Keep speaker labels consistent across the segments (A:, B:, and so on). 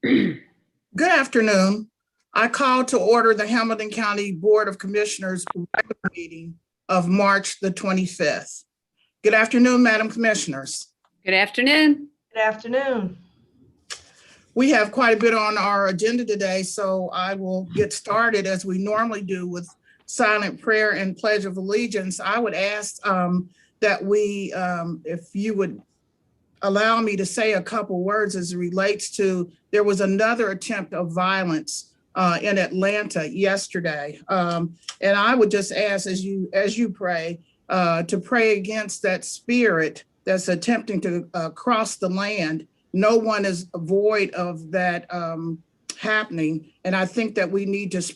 A: Good afternoon. I call to order the Hamilton County Board of Commissioners regular meeting of March the 25th. Good afternoon, Madam Commissioners.
B: Good afternoon.
C: Good afternoon.
A: We have quite a bit on our agenda today, so I will get started as we normally do with silent prayer and pledge of allegiance. I would ask that we, if you would allow me to say a couple words as it relates to, there was another attempt of violence in Atlanta yesterday. And I would just ask as you pray, to pray against that spirit that's attempting to cross the land. No one is void of that happening. And I think that we need to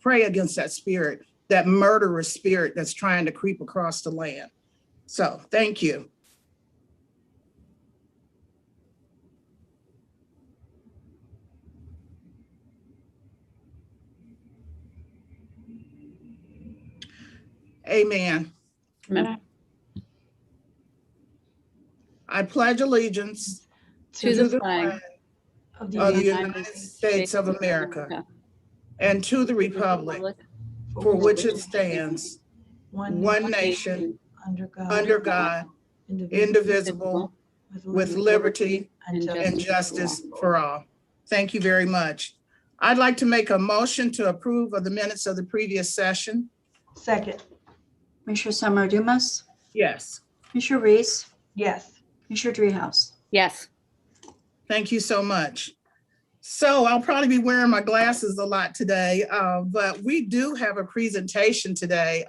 A: pray against that spirit, that murderous spirit that's trying to creep across the land. So thank you. Amen.
B: Amen.
A: I pledge allegiance
B: To the flag
C: Of
A: of the United States of America and to the republic for which it stands, one nation, under God, indivisible, with liberty and justice for all. Thank you very much. I'd like to make a motion to approve of the minutes of the previous session.
C: Second.
D: Commissioner Summer Dumas,
A: Yes.
D: Commissioner Reese,
C: Yes.
D: Commissioner Dreehouse.
B: Yes.
A: Thank you so much. So I'll probably be wearing my glasses a lot today, but we do have a presentation today.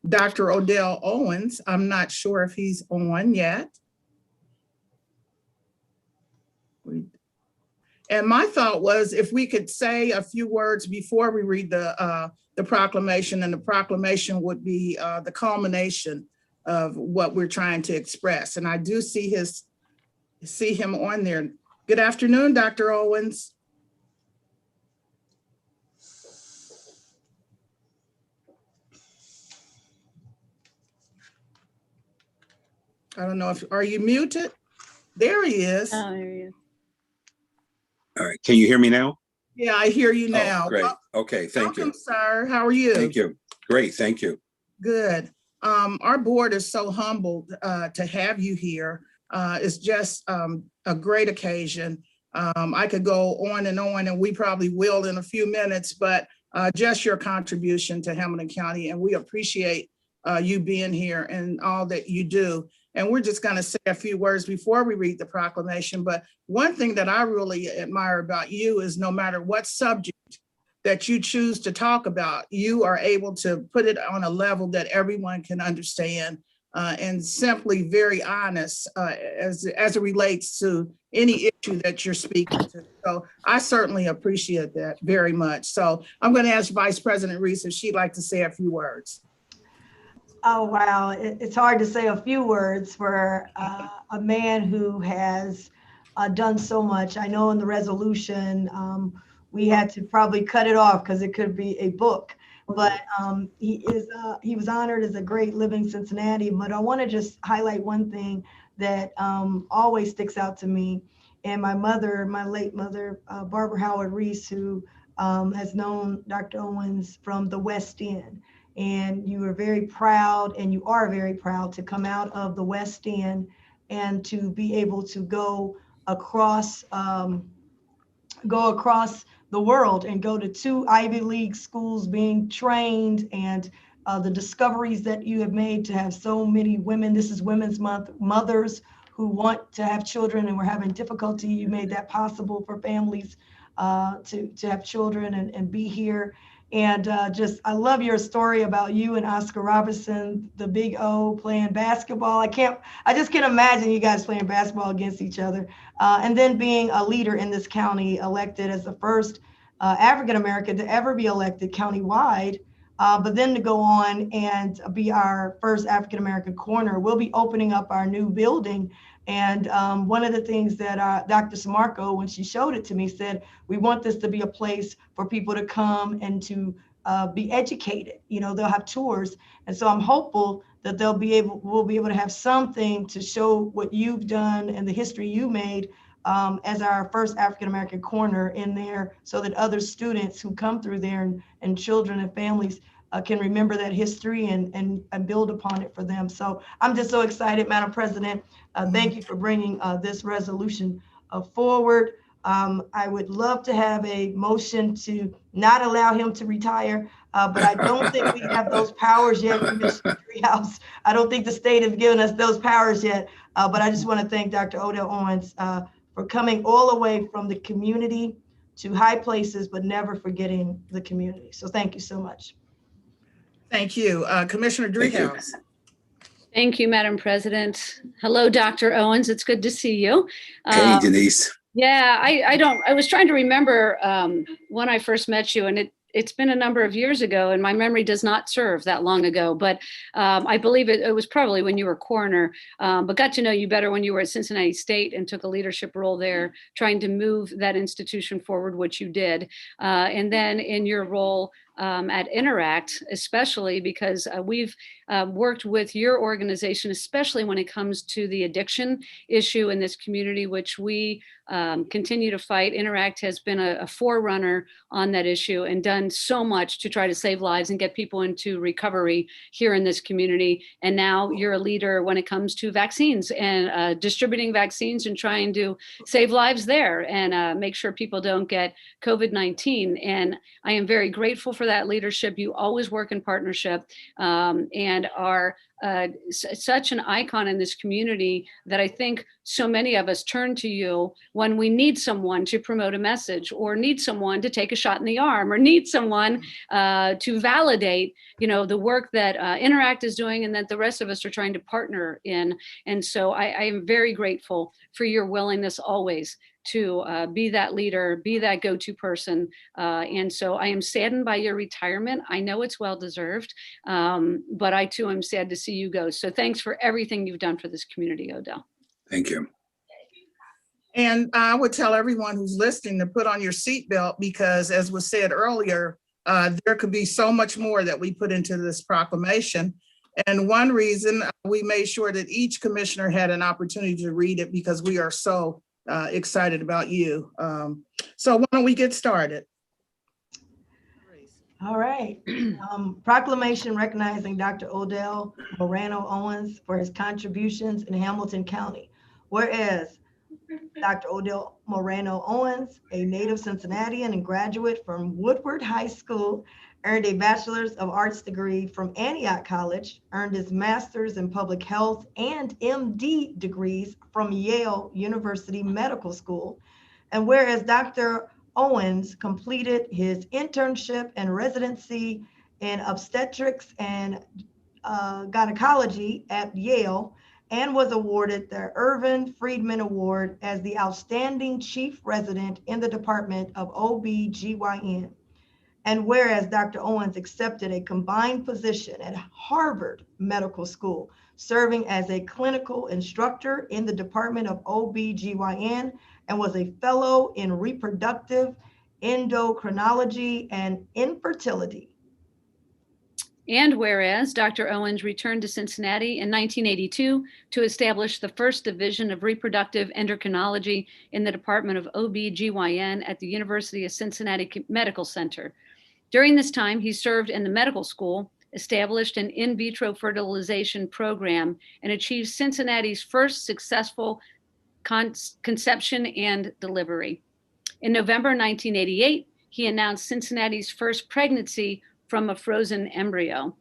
A: Dr. Odell Owens, I'm not sure if he's on yet. And my thought was if we could say a few words before we read the proclamation, and the proclamation would be the culmination of what we're trying to express. And I do see him on there. Good afternoon, Dr. Owens. I don't know if, are you muted? There he is.
B: Oh, there he is.
E: All right, can you hear me now?
A: Yeah, I hear you now.
E: Oh, great. Okay, thank you.
A: Welcome, sir. How are you?
E: Thank you. Great, thank you.
A: Good. Our board is so humbled to have you here. It's just a great occasion. I could go on, and we probably will in a few minutes, but just your contribution to Hamilton County, and we appreciate you being here and all that you do. And we're just going to say a few words before we read the proclamation. But one thing that I really admire about you is no matter what subject that you choose to talk about, you are able to put it on a level that everyone can understand and simply very honest as it relates to any issue that you're speaking to. So I certainly appreciate that very much. So I'm going to ask Vice President Reese if she'd like to say a few words.
C: Oh, wow. It's hard to say a few words for a man who has done so much. I know in the resolution, we had to probably cut it off because it could be a book, but he was honored as a great living Cincinnati. But I want to just highlight one thing that always sticks out to me. And my mother, my late mother, Barbara Howard Reese, who has known Dr. Owens from the West End. And you are very proud, and you are very proud to come out of the West End and to be able to go across the world and go to 2 Ivy League schools being trained, and the discoveries that you have made to have so many women. This is Women's Month, mothers who want to have children and were having difficulty. You made that possible for families to have children and be here. And I love your story about you and Oscar Robertson, the Big O, playing basketball. I just can't imagine you guys playing basketball against each other. And then being a leader in this county, elected as the first African-American to ever be elected countywide, but then to go on and be our first African-American coroner. We'll be opening up our new building. And one of the things that Dr. Samarco, when she showed it to me, said, we want this to be a place for people to come and to be educated. You know, they'll have tours. And so I'm hopeful that we'll be able to have something to show what you've done and the history you made as our first African-American coroner in there so that other students who come through there and children and families can remember that history and build upon it for them. So I'm just so excited, Madam President. Thank you for bringing this resolution forward. I would love to have a motion to not allow him to retire, but I don't think we have those powers yet, Commissioner Dreehouse. I don't think the state has given us those powers yet, but I just want to thank Dr. Odell Owens for coming all the way from the community to high places, but never forgetting the community. So thank you so much.
A: Thank you. Commissioner
E: Thank you.
A: Dreehouse.
B: Thank you, Madam President. Hello, Dr. Owens. It's good to see you.
E: Hey, Denise.
B: Yeah, I was trying to remember when I first met you, and it's been a number of years ago, and my memory does not serve that long ago, but I believe it was probably when you were coroner, but got to know you better when you were at Cincinnati State and took a leadership role there, trying to move that institution forward, which you did. And then in your role at Interact, especially because we've worked with your organization, especially when it comes to the addiction issue in this community, which we continue to fight. Interact has been a forerunner on that issue and done so much to try to save lives and get people into recovery here in this community. And now you're a leader when it comes to vaccines and distributing vaccines and trying to save lives there and make sure people don't get COVID-19. And I am very grateful for that leadership. You always work in partnership and are such an icon in this community that I think so many of us turn to you when we need someone to promote a message or need someone to take a shot in the arm or need someone to validate, the work that Interact is doing and that the rest of us are trying to partner in. And so I am very grateful for your willingness always to be that leader, be that go-to person. And so I am saddened by your retirement. I know it's well-deserved, but I too am sad to see you go. So thanks for everything you've done for this community, Odell.
E: Thank you.
A: And I would tell everyone who's listening to put on your seatbelt because as was said earlier, there could be so much more that we put into this proclamation. And one reason we made sure that each commissioner had an opportunity to read it because we are so excited about you. So why don't we get started?
C: All right. Proclamation recognizing Dr. Odell Morano Owens for his contributions in Hamilton County. Whereas Dr. Odell Morano Owens, a native Cincinnatian and graduate from Woodward High School, earned a Bachelor's of Arts degree from Antioch College, earned his Master's in Public Health and MD degrees from Yale University Medical School. And whereas Dr. Owens completed his internship and residency in obstetrics and gynecology at Yale and was awarded the Irvin Friedman Award as the Outstanding Chief Resident in the Department of OB/GYN. And whereas Dr. Owens accepted a combined position at Harvard Medical School, serving as a clinical instructor in the Department of OB/GYN and was a fellow in reproductive endocrinology and infertility.
B: And whereas Dr. Owens returned to Cincinnati in 1982 to establish the first division of reproductive endocrinology in the Department of OB/GYN at the University of Cincinnati Medical Center. During this time, he served in the medical school, established an in vitro fertilization program, and achieved Cincinnati's first successful conception and delivery. In November 1988, he announced Cincinnati's first pregnancy from a frozen embryo.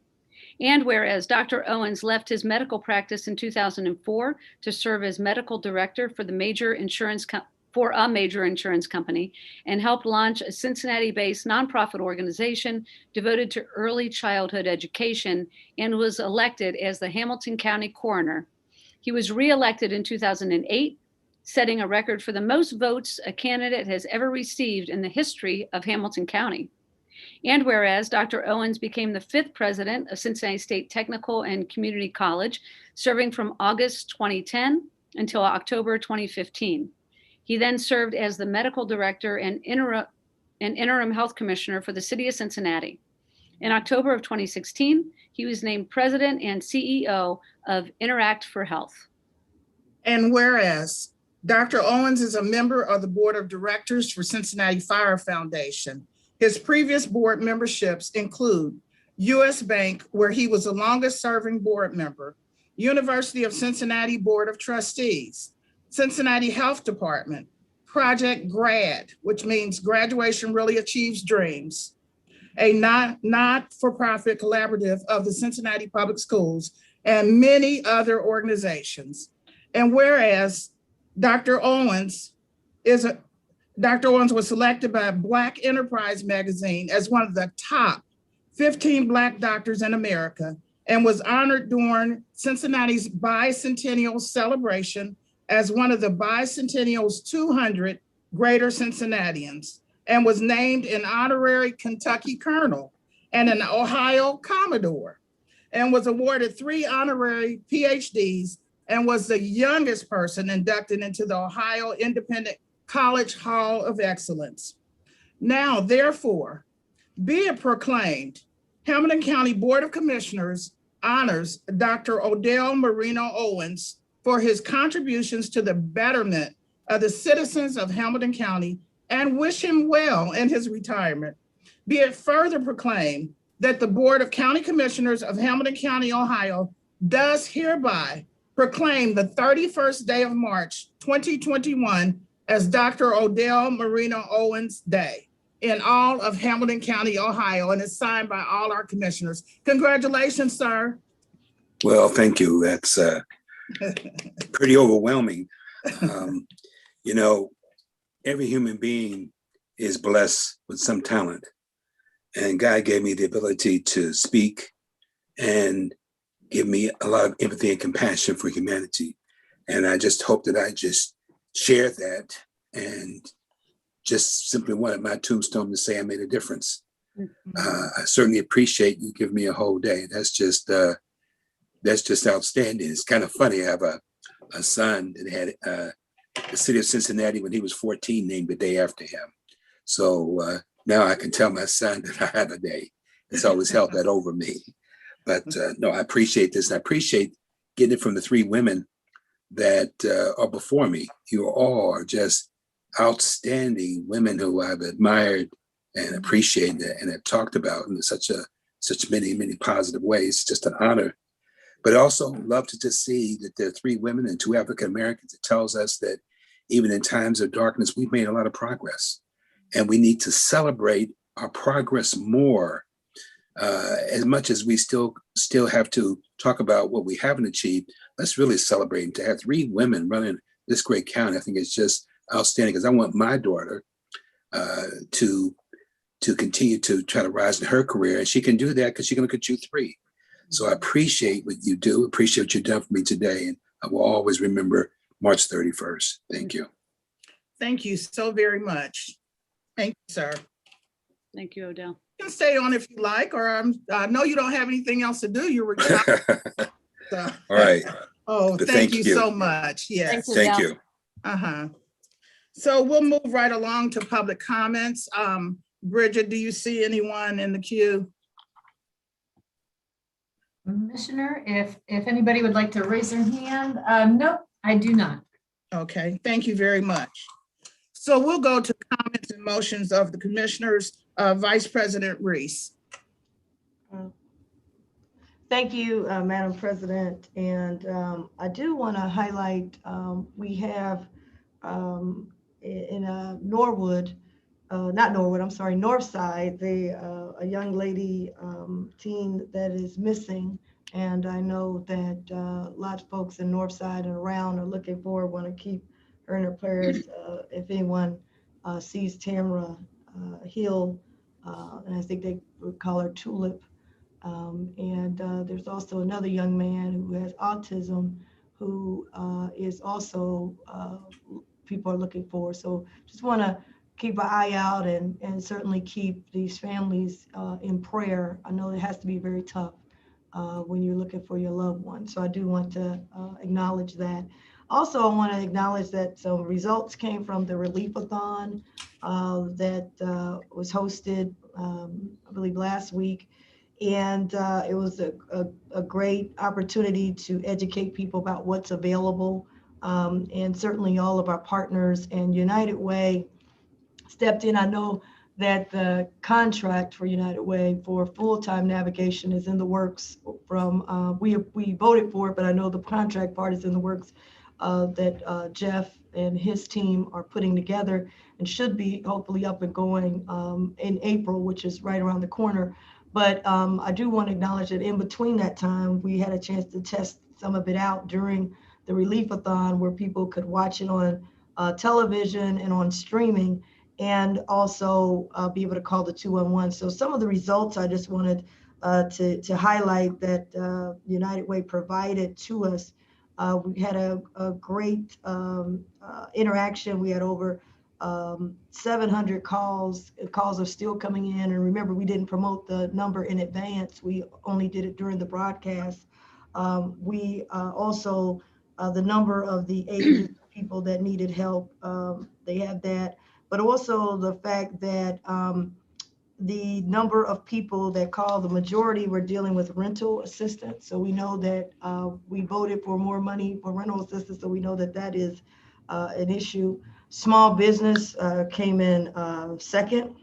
B: And whereas Dr. Owens left his medical practice in 2004 to serve as medical director for a major insurance company and helped launch a Cincinnati-based nonprofit organization devoted to early childhood education and was elected as the Hamilton County Coroner. He was reelected in 2008, setting a record for the most votes a candidate has ever received in the history of Hamilton County. And whereas Dr. Owens became the 5th president of Cincinnati State Technical and Community College, serving from August 2010 until October 2015. He then served as the medical director and interim health commissioner for the city of Cincinnati. In October of 2016, he was named president and CEO of Interact for Health.
A: And whereas Dr. Owens is a member of the Board of Directors for Cincinnati Fire Foundation. His previous board memberships include U.S. Bank, where he was the longest serving board member, University of Cincinnati Board of Trustees, Cincinnati Health Department, Project GRAD, which means Graduation Really Achieves Dreams, a not-for-profit collaborative of the Cincinnati Public Schools, and many other organizations. And whereas Dr. Owens was selected by Black Enterprise magazine as one of the top 15 Black doctors in America and was honored during Cincinnati's bicentennial celebration as one of the bicentennial's 200 greater Cincinnatians, and was named an honorary Kentucky Colonel and an Ohio Commodore, and was awarded 3 honorary PhDs, and was the youngest person inducted into the Ohio Independent College Hall of Excellence. Now, therefore, be it proclaimed, Hamilton County Board of Commissioners honors Dr. Odell Marino Owens for his contributions to the betterment of the citizens of Hamilton County and wish him well in his retirement. Be it further proclaimed that the Board of County Commissioners of Hamilton County, Ohio, does hereby proclaim the 31st day of March, 2021 as Dr. Odell Marino Owens Day in all of Hamilton County, Ohio, and is signed by all our commissioners. Congratulations, sir.
E: Well, thank you. That's pretty overwhelming. You know, every human being is blessed with some talent. And God gave me the ability to speak and give me a lot of empathy and compassion for humanity. And I just hope that I just shared that and just simply wanted my tombstone to say I made a difference. I certainly appreciate you giving me a whole day. That's just outstanding. It's kind of funny. I have a son that had the city of Cincinnati when he was 14 named the day after him. So now I can tell my son that I have a day. It's always held that over me. But no, I appreciate this. I appreciate getting it from the 3 women that are before me. You all are just outstanding women who I've admired and appreciated and have talked about in such many positive ways. It's just an honor. But also love to just see that there are 3 women and 2 African Americans. It tells us that even in times of darkness, we've made a lot of progress, and we need to celebrate our progress more. As much as we still have to talk about what we haven't achieved, let's really celebrate. And to have 3 women running this great county, I think it's just outstanding, because I want my daughter to continue to try to rise in her career, and she can do that because she can look at you 3. So I appreciate what you do, appreciate what you've done for me today, and I will always remember March 31st. Thank you.
A: Thank you so very much. Thank you, sir.
B: Thank you, Odell.
A: You can stay on if you like, or I know you don't have anything else to do. You're retired. So.
E: All right.
A: Oh,
E: But
A: thank you so much. Yes.
B: Thanks,
E: Thank
B: Odell.
E: you.
A: Uh-huh. So we'll move right along to public comments. Bridget, do you see anyone in the queue?
F: Commissioner, if anybody would like to raise their hand, nope, I do not.
A: Okay, thank you very much. So we'll go to comments and motions of the commissioners. Vice President Reese.
C: Thank you, Madam President. And I do want to highlight, we have in Norwood, Northside, a young lady teen that is missing. And I know that lots of folks in Northside and around are looking forward, want to keep her in their prayers. If anyone sees Tamara Hill, and I think they would call her Tulip. And there's also another young man who has autism who is also, people are looking for. So just want to keep an eye out and certainly keep these families in prayer. I know it has to be very tough when you're looking for your loved one. So I do want to acknowledge that. Also, I want to acknowledge that some results came from the Relief-a-thon that was hosted, I believe, last week. And it was a great opportunity to educate people about what's available and certainly all of our partners, and United Way stepped in. I know that the contract for United Way for full-time navigation is in the works from, we voted for it, but I know the contract part is in the works that Jeff and his team are putting together and should be hopefully up and going in April, which is right around the corner. But I do want to acknowledge that in between that time, we had a chance to test some of it out during the Relief-a-thon, where people could watch it on television and on streaming, and also be able to call the 211. So some of the results I just wanted to highlight that United Way provided to us. We had a great interaction. We had over 700 calls. Calls are still coming in. And remember, we didn't promote the number in advance. We only did it during the broadcast. We also, the number of the ages of people that needed help, they have that. But also the fact that the number of people that call, the majority were dealing with rental assistance. So we know that we voted for more money for rental assistance. So we know that that is an issue. Small business came in second.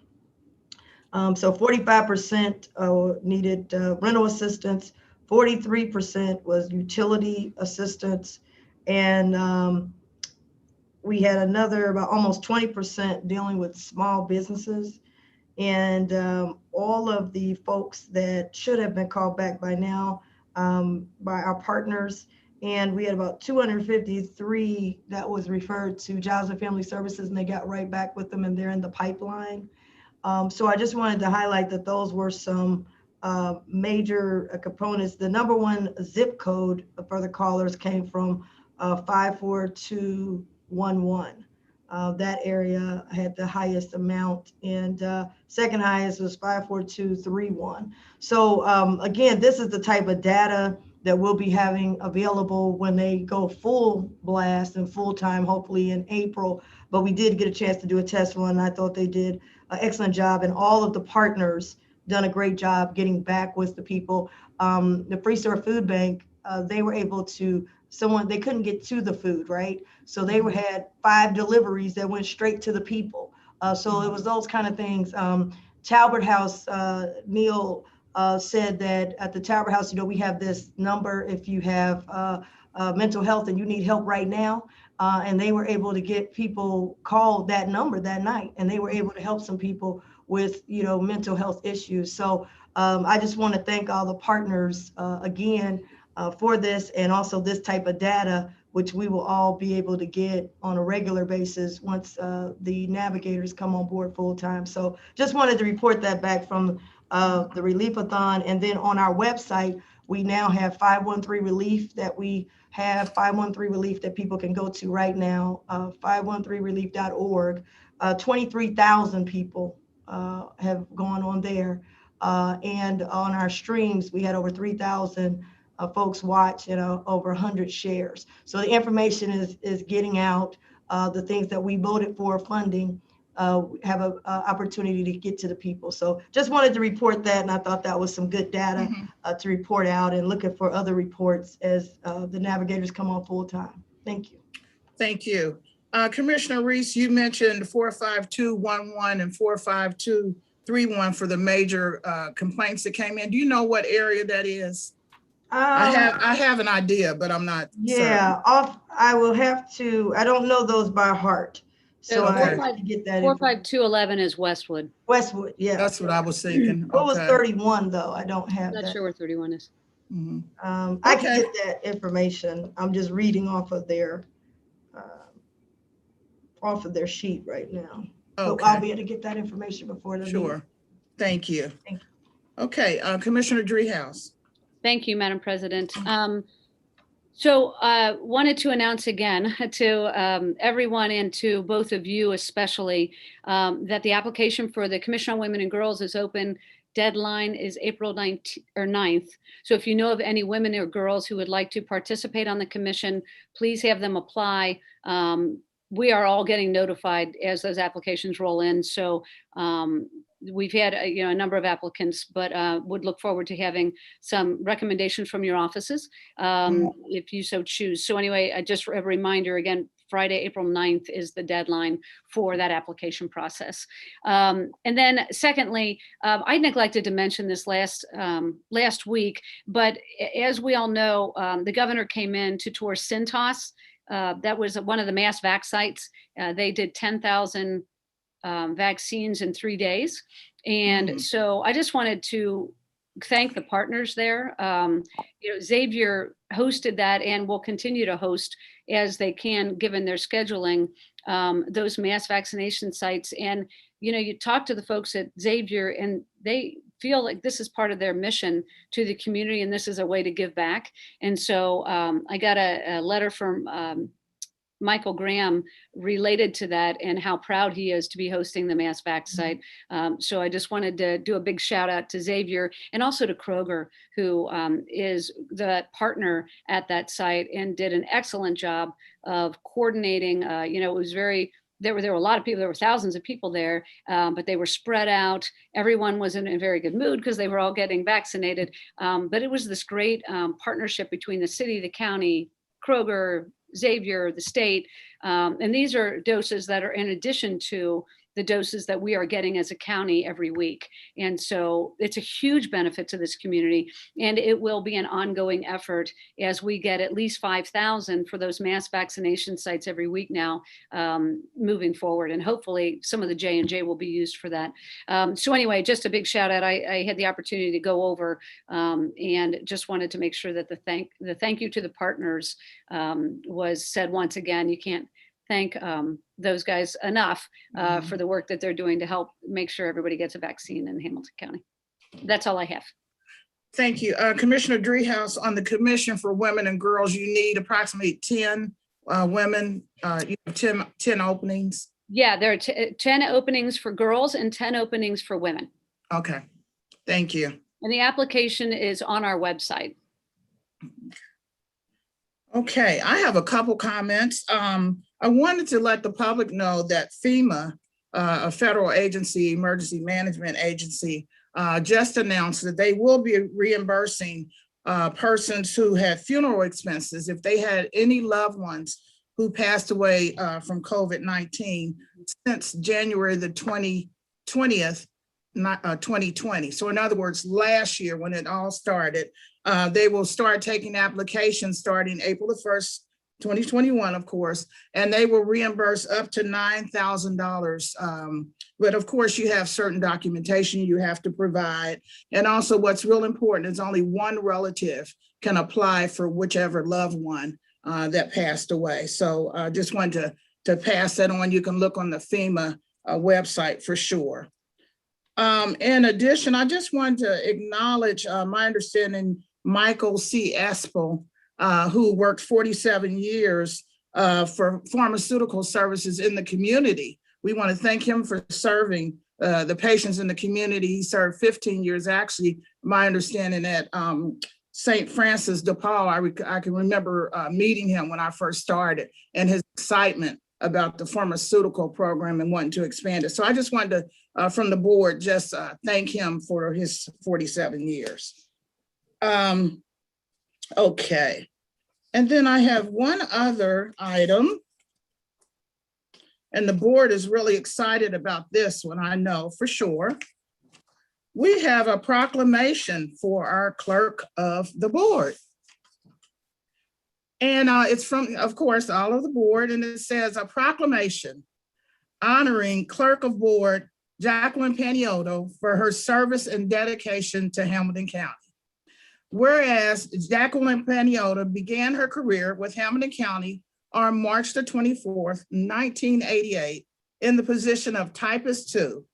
C: So 45% needed rental assistance, 43% was utility assistance, and we had another about almost 20% dealing with small businesses. And all of the folks that should have been called back by now by our partners. And we had about 253 that was referred to Jobs and Family Services, and they got right back with them, and they're in the pipeline. So I just wanted to highlight that those were some major components. The number one zip code for the callers came from 54211. That area had the highest amount, and second highest was 54231. So again, this is the type of data that we'll be having available when they go full blast and full time, hopefully in April. But we did get a chance to do a test run. I thought they did an excellent job, and all of the partners done a great job getting back with the people. The Freestore Food Bank, they were able to, they couldn't get to the food, right? So they had 5 deliveries that went straight to the people. So it was those kind of things. Talbot House, Neil said that at the Talbot House, we have this number if you have mental health and you need help right now. And they were able to get people called that number that night, and they were able to help some people with, mental health issues. So I just want to thank all the partners again for this, and also this type of data, which we will all be able to get on a regular basis once the navigators come on board full time. So just wanted to report that back from the Relief-a-thon. And then on our website, we now have 513 Relief that we have 513 Relief that people can go to right now, 513relief.org. 23,000 people have gone on there. And on our streams, we had over 3,000 folks watch and over 100 shares. So the information is getting out. The things that we voted for funding have an opportunity to get to the people. So just wanted to report that, and I thought that was some good data to report out, and looking for other reports as the navigators come on full time. Thank you.
A: Thank you. Commissioner Reese, you mentioned 45211 and 45231 for the major complaints that came in. Do you know what area that is? I have an idea, but I'm not
C: Yeah, I will have to, I don't know those by heart. So I have to get that.
B: 45211 is Westwood.
C: Westwood, yeah.
A: That's what I was thinking.
C: What was 31 though? I don't have
B: Not
C: that.
B: sure where 31 is.
C: I can get that information. I'm just reading off of their sheet right now. So I'll be able to get that information before the meeting.
A: Sure. Thank you.
C: Thank you.
A: Okay, Commissioner Dreehouse.
B: Thank you, Madam President. So wanted to announce again to everyone, and to both of you especially, that the application for the Commission on Women and Girls is open. Deadline is April 9th. So if you know of any women or girls who would like to participate on the commission, please have them apply. We are all getting notified as those applications roll in. So we've had a number of applicants, but would look forward to having some recommendations from your offices if you so choose. So anyway, just a reminder again, Friday, April 9th is the deadline for that application process. And then secondly, I neglected to mention this last week, but as we all know, the governor came in to tour Cintas. That was one of the mass vac sites. They did 10,000 vaccines in 3 days. And so I just wanted to thank the partners there. Xavier hosted that and will continue to host as they can, given their scheduling, those mass vaccination sites. And, you talk to the folks at Xavier and they feel like this is part of their mission to the community and this is a way to give back. And so I got a letter from Michael Graham related to that and how proud he is to be hosting the Mass Vac site. So I just wanted to do a big shout out to Xavier and also to Kroger, who is the partner at that site and did an excellent job of coordinating. It was there were a lot of people, there were thousands of people there, but they were spread out. Everyone was in a very good mood because they were all getting vaccinated. But it was this great partnership between the city, the county, Kroger, Xavier, the state. And these are doses that are in addition to the doses that we are getting as a county every week. And so it's a huge benefit to this community. And it will be an ongoing effort as we get at least 5,000 for those mass vaccination sites every week now, moving forward. And hopefully some of the J&J will be used for that. So anyway, just a big shout out. I had the opportunity to go over and just wanted to make sure that the thank you to the partners was said once again. You can't thank those guys enough for the work that they're doing to help make sure everybody gets a vaccine in Hamilton County. That's all I have.
A: Thank you. Commissioner Dreehouse, on the Commission for Women and Girls, you need approximately 10 women, you have 10 openings.
B: Yeah, there are 10 openings for girls and 10 openings for women.
A: Okay, thank you.
B: And the application is on our website.
A: Okay, I have a couple comments. I wanted to let the public know that FEMA, a federal agency, emergency management agency, just announced that they will be reimbursing persons who had funeral expenses if they had any loved ones who passed away from COVID-19 since January the 20th, 2020. So in other words, last year when it all started, they will start taking applications starting April the 1st, 2021, of course, and they will reimburse up to $9,000. But of course, you have certain documentation you have to provide. And also what's real important is only one relative can apply for whichever loved one that passed away. So just wanted to pass that on. You can look on the FEMA website for sure. In addition, I just wanted to acknowledge my understanding, Michael C. Espel, who worked 47 years for pharmaceutical services in the community. We want to thank him for serving the patients in the community. He served 15 years, actually, my understanding at St. Francis de Paul. I can remember meeting him when I first started and his excitement about the pharmaceutical program and wanting to expand it. So I just wanted to, from the board, just thank him for his 47 years. Okay. And then I have one other item. And the board is really excited about this one, I know for sure. We have a proclamation for our clerk of the board. And it's from, of course, all of the board, and it says a proclamation honoring clerk of board Jacqueline Paniotto for her service and dedication to Hamilton County. Whereas Jacqueline Paniotto began her career with Hamilton County on March the 24th, 1988, in the position of typist 2.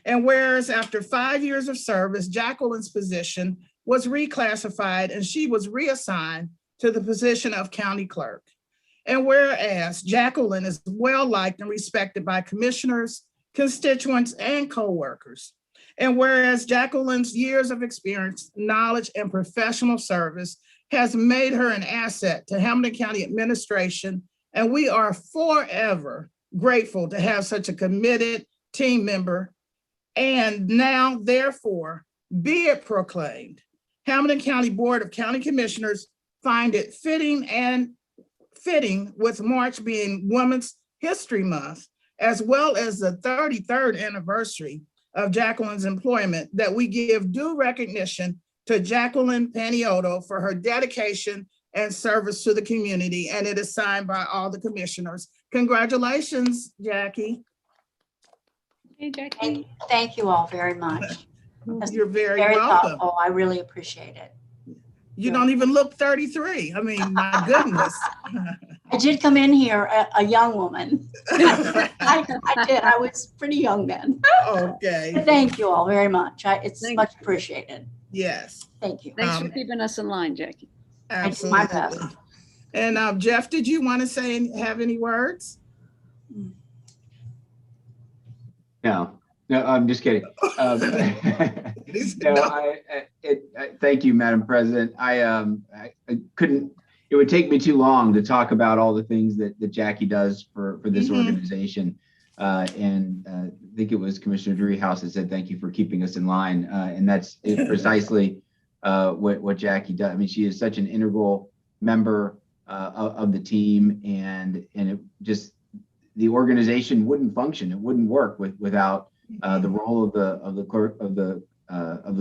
A: And whereas after 5 years of service, Jacqueline's position was reclassified and she was reassigned to the position of county clerk. And whereas Jacqueline is well-liked and respected by commissioners, constituents, and co-workers. And whereas Jacqueline's years of experience, knowledge, and professional service has made her an asset to Hamilton County administration, and we are forever grateful to have such a committed team member And now, therefore, be it proclaimed, Hamilton County Board of County Commissioners find it fitting with March being Women's History Month, as well as the 33rd anniversary of Jacqueline's employment, that we give due recognition to Jacqueline Paniotto for her dedication and service to the community, and it is signed by all the commissioners. Congratulations, Jackie.
B: Hey, Jackie.
D: Thank you all very much. That's
A: You're very
D: Very
A: welcome.
D: thoughtful. I really appreciate it.
A: You don't even look 33. I mean, my goodness.
D: I did come in here a young woman. I did. I was pretty young then.
A: Okay,
D: Thank you all very much. It's
B: Thank
D: much appreciated.
A: yes,
D: Thank you.
B: Thanks for
A: Um,
B: keeping us in line, Jackie.
D: I do my best.
A: absolutely. And Jeff, did you want to have any words?
G: No, I'm just kidding. Thank you, Madam President. I couldn't, it would take me too long to talk about all the things that Jackie does for this
A: Mhm.
G: organization. I think it was Commissioner Dreehouse that said, thank you for keeping us in line. And that's precisely what Jackie does. I mean, she is such an integral member of the team, and it just, the organization wouldn't function. It wouldn't work without the role of the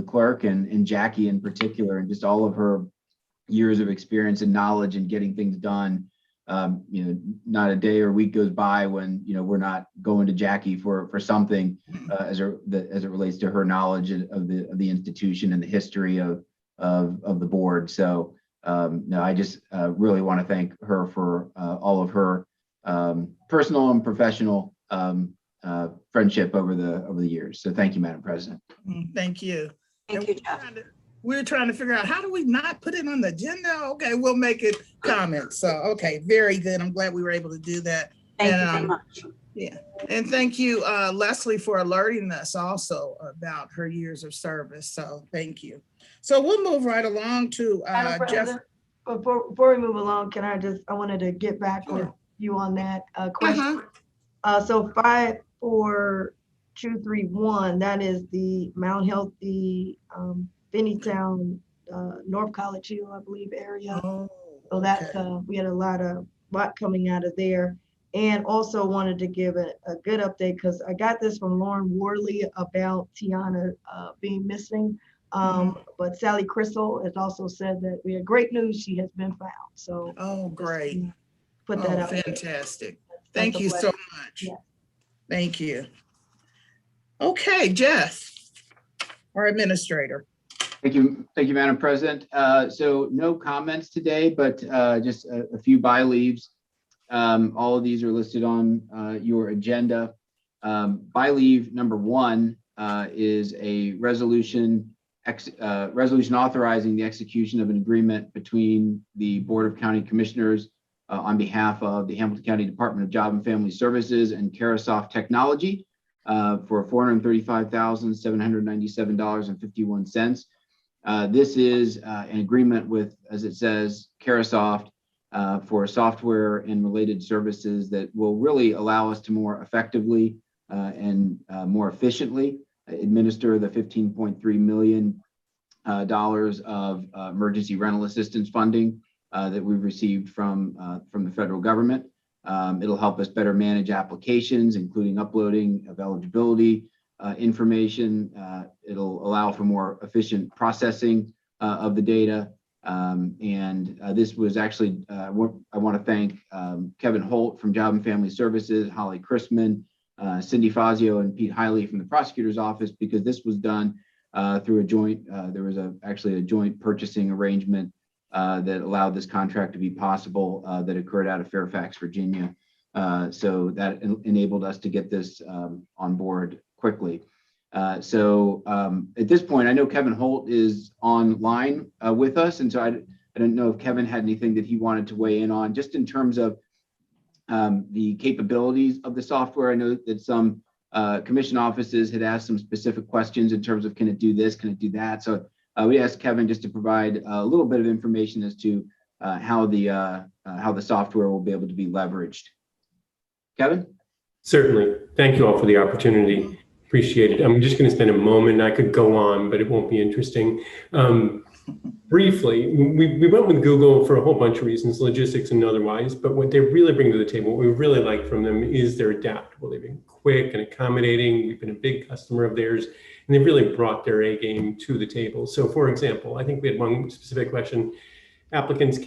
G: clerk and Jackie in particular, and just all of her years of experience and knowledge in getting things done. Not a day or week goes by when we're not going to Jackie for something as it relates to her knowledge of the institution and the history of the board. So no, I just really want to thank her for all of her personal and professional friendship over the years. So thank you, Madam President.
A: Thank you.
D: Thank you, Jeff.
A: We're trying to figure out, how do we not put it on the agenda? Okay, we'll make it comments. So, okay, very good. I'm glad we were able to do that.
D: Thank you
A: And,
D: very much.
A: And thank you, Leslie, for alerting us also about her years of service. So thank you. So we'll move right along to
C: Madam
A: Jeff.
C: President, before we move along, I wanted to get back with you on that question. So 54231, that is the Mount Healthy, Finneytown, North College Hill, I believe, area.
A: Oh,
C: So that's, we had a lot coming out of there. And also wanted to give a good update, because I got this from Lauren Worley about Tiana being missing. But Sally Crystal has also said that we had great news, she has been found. So
A: oh, great.
C: put that
A: Oh,
C: out there.
A: fantastic. Thank
C: That's a
A: you so
C: blessing.
A: much.
C: Yeah.
A: Thank you. Okay, Jeff, our administrator.
G: Thank you, Madam President. So no comments today, but just a few by leaves. All of these are listed on your agenda. By leave number 1 is a resolution authorizing the execution of an agreement between the Board of County Commissioners on behalf of the Hamilton County Department of Job and Family Services and Carasoft Technology for $435,797.51. This is an agreement with, as it says, Carasoft for software and related services that will really allow us to more effectively and more efficiently administer the $15.3 million of emergency rental assistance funding that we've received from the federal government. It'll help us better manage applications, including uploading of eligibility information. It'll allow for more efficient processing of the data. This was actually, I want to thank Kevin Holt from Job and Family Services, Holly Chrisman, Cindy Fazio, and Pete Hiley from the prosecutor's office, because this was done through a joint, there was actually a joint purchasing arrangement that allowed this contract to be possible that occurred out of Fairfax, Virginia. So that enabled us to get this on board quickly. At this point, I know Kevin Holt is online with us, and so I don't know if Kevin had anything that he wanted to weigh in on, just in terms of the capabilities of the software. I know that some commission offices had asked some specific questions in terms of, can it do this, can it do that? So we asked Kevin just to provide a little bit of information as to how the software will be able to be leveraged. Kevin?
H: Certainly. Thank you all for the opportunity. Appreciate it. I'm just going to spend a moment. I could go on, but it won't be interesting. Briefly, we went with Google for a whole bunch of reasons, logistics and otherwise, but what they really bring to the table, what we really like from them is they're adaptable. They've been quick and accommodating. We've been a big customer of theirs, and they've really brought their A game to the table. So for example, I think we had one specific question. Applicants,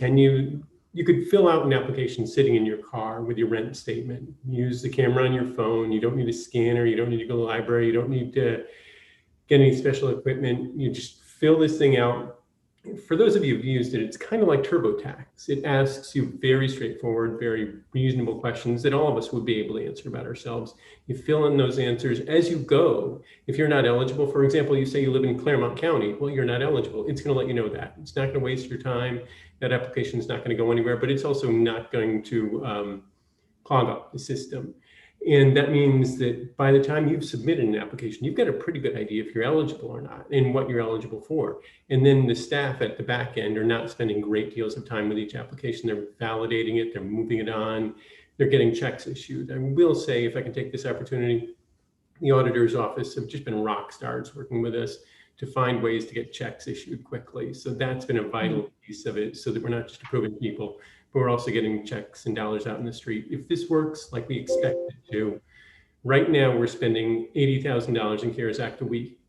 H: you could fill out an application sitting in your car with your rent statement. Use the camera on your phone. You don't need a scanner. You don't need to go to the library. You don't need to get any special equipment. You just fill this thing out. For those of you who've used it, it's kind of like TurboTax. It asks you very straightforward, very reasonable questions that all of us would be able to answer about ourselves. You fill in those answers as you go. If you're not eligible, for example, you say you live in Claremont County, well, you're not eligible. It's going to let you know that. It's not going to waste your time. That application is not going to go anywhere, but it's also not going to clog up the system. And that means that by the time you've submitted an application, you've got a pretty good idea if you're eligible or not and what you're eligible for. And then the staff at the back end are not spending great deals of time with each application. They're validating it, they're moving it on, they're getting checks issued. I will say, if I can take this opportunity, the auditor's office have just been rock stars working with us to find ways to get checks issued quickly. So that's been a vital piece of it, so that we're not just approving people, but we're also getting checks and dollars out in the street. If this works like we expect it to, right now we're spending $80,000 in CARES Act a week,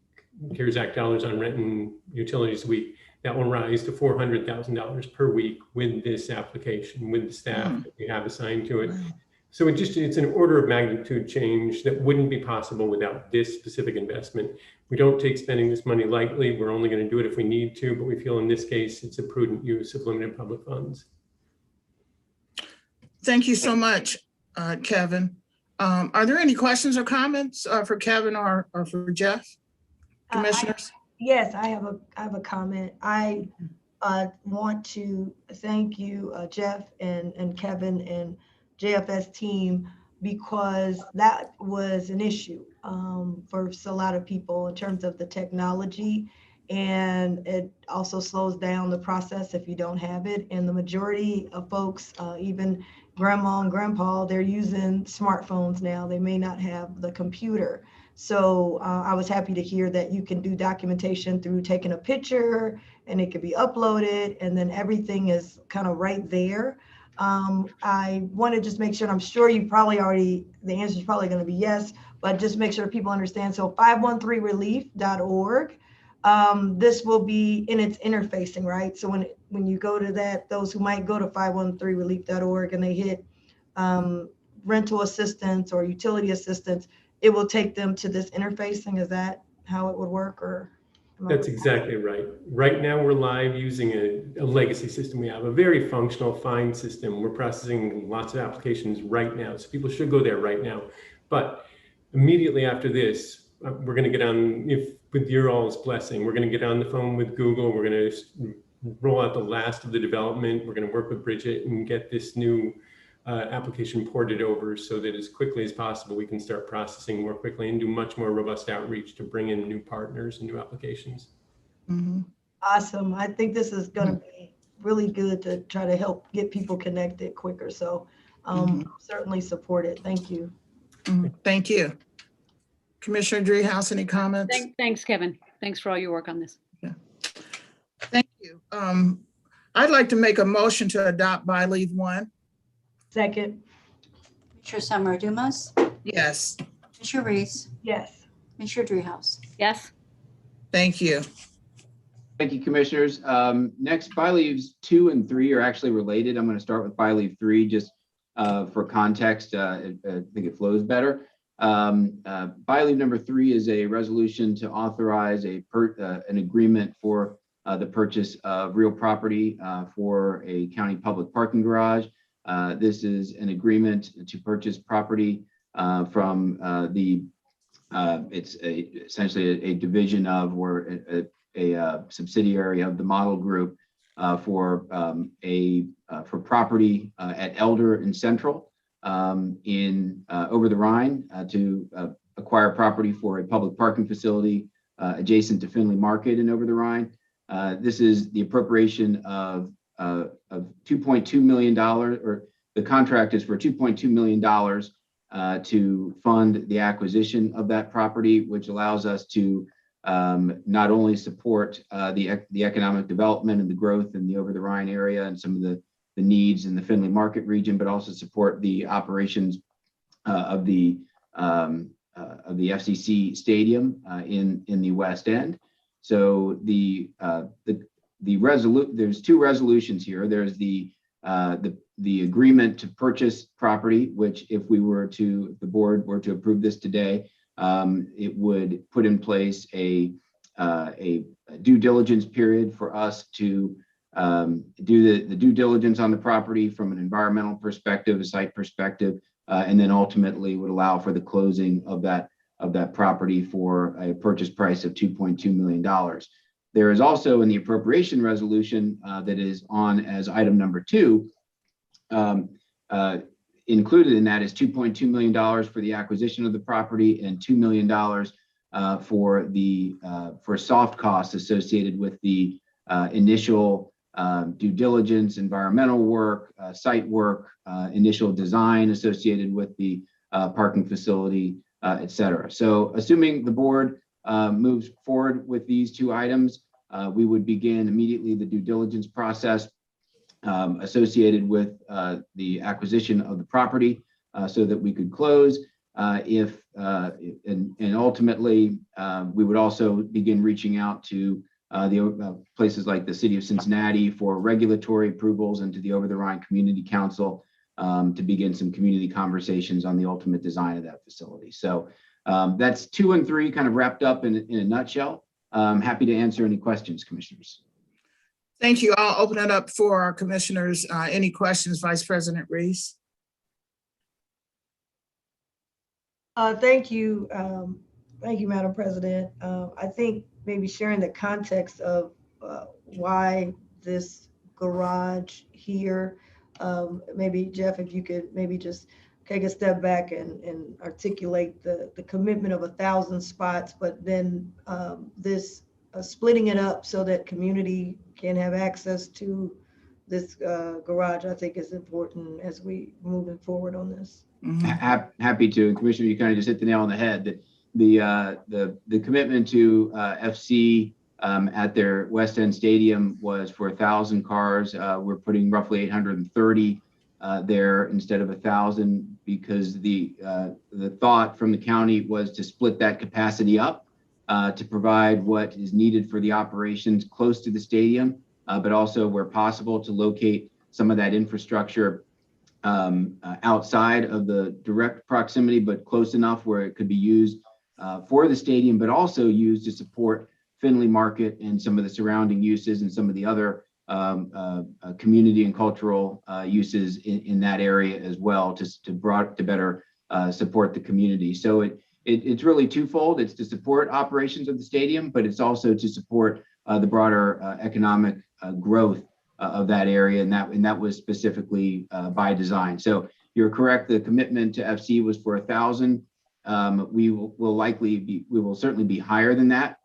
H: CARES Act dollars on rent and utilities a week. That will rise to $400,000 per week with this application, with the staff that we have assigned to it. So it's an order of magnitude change that wouldn't be possible without this specific investment. We don't take spending this money lightly. We're only going to do it if we need to, but we feel in this case, it's a prudent use of limited public funds.
A: Thank you so much, Kevin. Are there any questions or comments for Kevin or for Jeff? Commissioners?
C: Yes, I have a comment. I want to thank you, Jeff and Kevin and JFS team, because that was an issue for a lot of people in terms of the technology, and it also slows down the process if you don't have it. And the majority of folks, even grandma and grandpa, they're using smartphones now. They may not have the computer. So I was happy to hear that you can do documentation through taking a picture and it can be uploaded, and then everything is kind of right there. I want to just make sure, and I'm sure you probably already, the answer is probably going to be yes, but just make sure people understand. So 513relief.org, this will be in its interfacing, right? So when you go to that, those who might go to 513relief.org and they hit rental assistance or utility assistance, it will take them to this interfacing. Is that how it would work? Or
H: that's exactly right. Right now we're live using a legacy system. We have a very functional, fine system. We're processing lots of applications right now. So people should go there right now. But immediately after this, we're going to get on, with your all's blessing, we're going to get on the phone with Google. We're going to roll out the last of the development. We're going to work with Bridget and get this new application ported over so that as quickly as possible, we can start processing more quickly and do much more robust outreach to bring in new partners and new applications.
C: Awesome. I think this is going to be really good to try to help get people connected quicker. So certainly support it. Thank you.
A: Thank you. Commissioner Driehaus, any comments?
B: Thanks, Kevin. Thanks for all your work on this.
A: Yeah. Thank you. I'd like to make a motion to adopt by leave one.
D: Second. Commissioner Summer Dumas,
A: Yes.
D: Commissioner Reese,
C: Yes.
D: Commissioner Driehaus.
B: Yes.
A: Thank you.
G: Thank you, commissioners. Next, by leaves 2 and 3 are actually related. I'm going to start with by leave 3 just for context. I think it flows better. By leave number 3 is a resolution to authorize an agreement for the purchase of real property for a county public parking garage. This is an agreement to purchase property from it's essentially a division of, or a subsidiary of the Model Group for property at Elder and Central in over the Rhine to acquire property for a public parking facility adjacent to Finley Market in Over the Rhine. This is the appropriation of $2.2 million, or the contract is for $2.2 million to fund the acquisition of that property, which allows us to not only support the economic development and the growth in the Over the Rhine area and some of the needs in the Findlay Market region, but also support the operations of the FCC Stadium in the West End. So there's two resolutions here. There's the agreement to purchase property, which if the board were to approve this today, it would put in place a due diligence period for us to do the due diligence on the property from an environmental perspective, a site perspective, and then ultimately would allow for the closing of that property for a purchase price of $2.2 million. There is also in the appropriation resolution that is on as item number 2, included in that is $2.2 million for the acquisition of the property and $2 million for soft costs associated with the initial due diligence, environmental work, site work, initial design associated with the parking facility, et cetera. So assuming the board moves forward with these two items, we would begin immediately the due diligence process associated with the acquisition of the property so that we could close. And ultimately, we would also begin reaching out to the places like the City of Cincinnati for regulatory approvals and to the Over the Rhine Community Council to begin some community conversations on the ultimate design of that facility. So that's 2 and 3 kind of wrapped up in a nutshell. I'm happy to answer any questions, commissioners.
A: Thank you. I'll open it up for our commissioners. Any questions, Vice President Reese?
C: Thank you. Thank you, Madam President. I think maybe sharing the context of why this garage here, maybe Jeff, if you could maybe just take a step back and articulate the commitment of 1,000 spots, but then this splitting it up so that community can have access to this garage, I think is important as we moving forward on this.
G: Happy to. Commissioner, you kind of just hit the nail on the head. The commitment to FC at their West End Stadium was for 1,000 cars. We're putting roughly 830 there instead of 1,000 because the thought from the county was to split that capacity up to provide what is needed for the operations close to the stadium, but also where possible to locate some of that infrastructure outside of the direct proximity, but close enough where it could be used for the stadium, but also used to support Findlay Market and some of the surrounding uses and some of the other community and cultural uses in that area as well to better support the community. So it's really twofold. It's to support operations of the stadium, but it's also to support the broader economic growth of that area, and that was specifically by design. So you're correct. The commitment to FC was for 1,000. We will certainly be higher than that.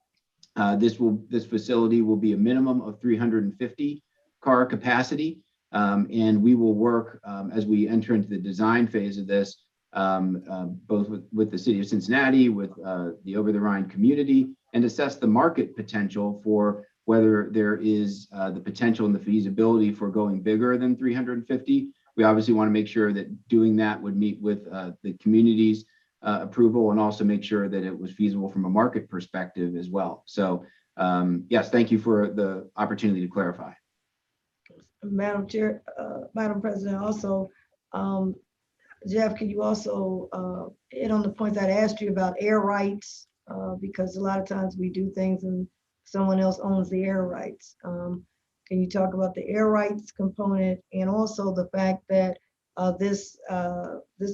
G: This facility will be a minimum of 350 car capacity, and we will work as we enter into the design phase of this, both with the City of Cincinnati, with the Over the Rhine community, and assess the market potential for whether there is the potential and the feasibility for going bigger than 350. We obviously want to make sure that doing that would meet with the community's approval and also make sure that it was feasible from a market perspective as well. So yes, thank you for the opportunity to clarify.
C: Madam Chair, Madam President, also, Jeff, can you also hit on the points I'd asked you about air rights? Because a lot of times we do things and someone else owns the air rights. Can you talk about the air rights component and also the fact that this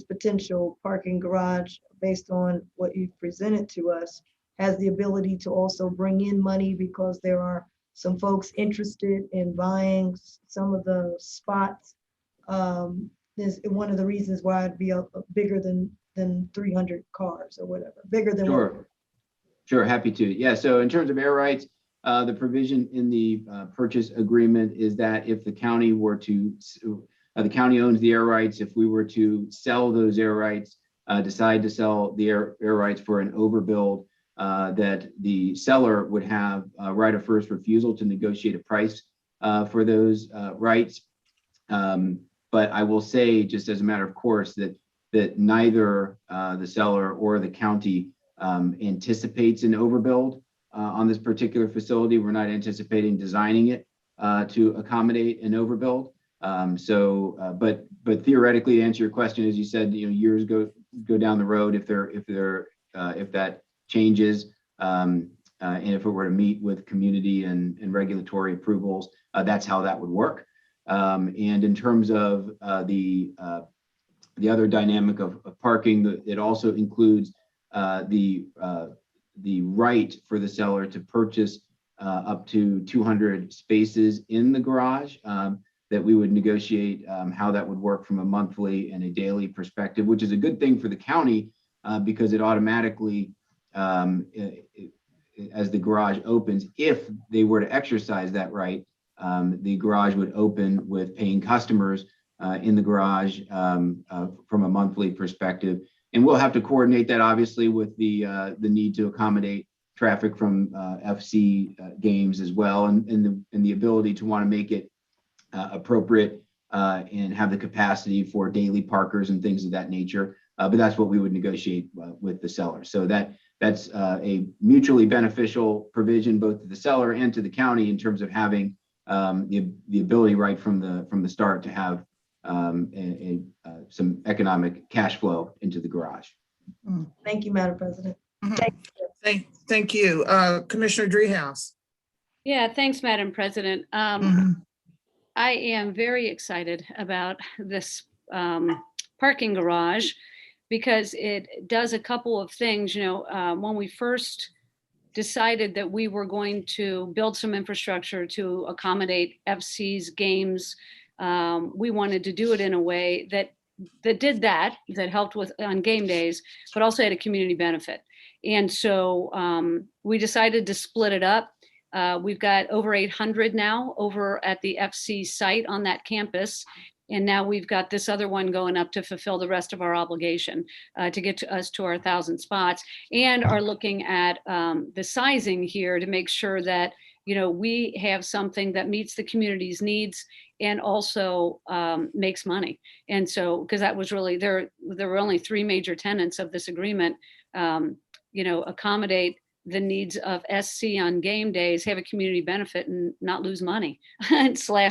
C: potential parking garage, based on what you've presented to us, has the ability to also bring in money because there are some folks interested in buying some of the spots. Is one of the reasons why it'd be bigger than 300 cars or whatever, bigger than.
G: Sure, happy to. Yeah, so in terms of air rights, the provision in the purchase agreement is that if the county were to, the county owns the air rights. If we were to sell those air rights decide to sell the air rights for an overbuild, that the seller would have a right of first refusal to negotiate a price for those rights. But I will say, just as a matter of course, that neither the seller or the county anticipates an overbuild on this particular facility. We're not anticipating designing it to accommodate an overbuild. But theoretically, to answer your question, as you said, years go down the road, if that changes, and if it were to meet with community and regulatory approvals, that's how that would work. And in terms of the other dynamic of parking, it also includes the right for the seller to purchase up to 200 spaces in the garage, that we would negotiate how that would work from a monthly and a daily perspective, which is a good thing for the county because it automatically, as the garage opens, if they were to exercise that right, the garage would open with paying customers in the garage from a monthly perspective. And we'll have to coordinate that obviously with the need to accommodate traffic from FC games as well, and the ability to want to make it appropriate and have the capacity for daily parkers and things of that nature. But that's what we would negotiate with the seller. So that's a mutually beneficial provision both to the seller and to the county in terms of having the ability right from the start to have some economic cash flow into the garage.
C: Thank you, Madam President.
A: Thank you. Commissioner Dreehouse.
B: Yeah, thanks, Madam President. I am very excited about this parking garage because it does a couple of things. When we first decided that we were going to build some infrastructure to accommodate FC's games, we wanted to do it in a way that helped with on game days, but also had a community benefit. And so we decided to split it up. We've got over 800 now over at the FC site on that campus. And now we've got this other one going up to fulfill the rest of our obligation to get us to our 1,000 spots, and are looking at the sizing here to make sure that we have something that meets the community's needs and also makes money. And so, because that was really, there were only 3 major tenets of this agreement, accommodate the needs of SC on game days, have a community benefit, and not lose money /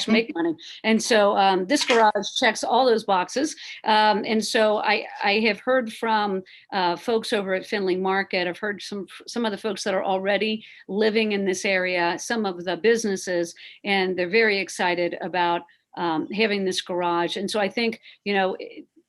B: make money. And so this garage checks all those boxes. And so I have heard from folks over at Finley Market. I've heard some of the folks that are already living in this area, some of the businesses, and they're very excited about having this garage. And so I think,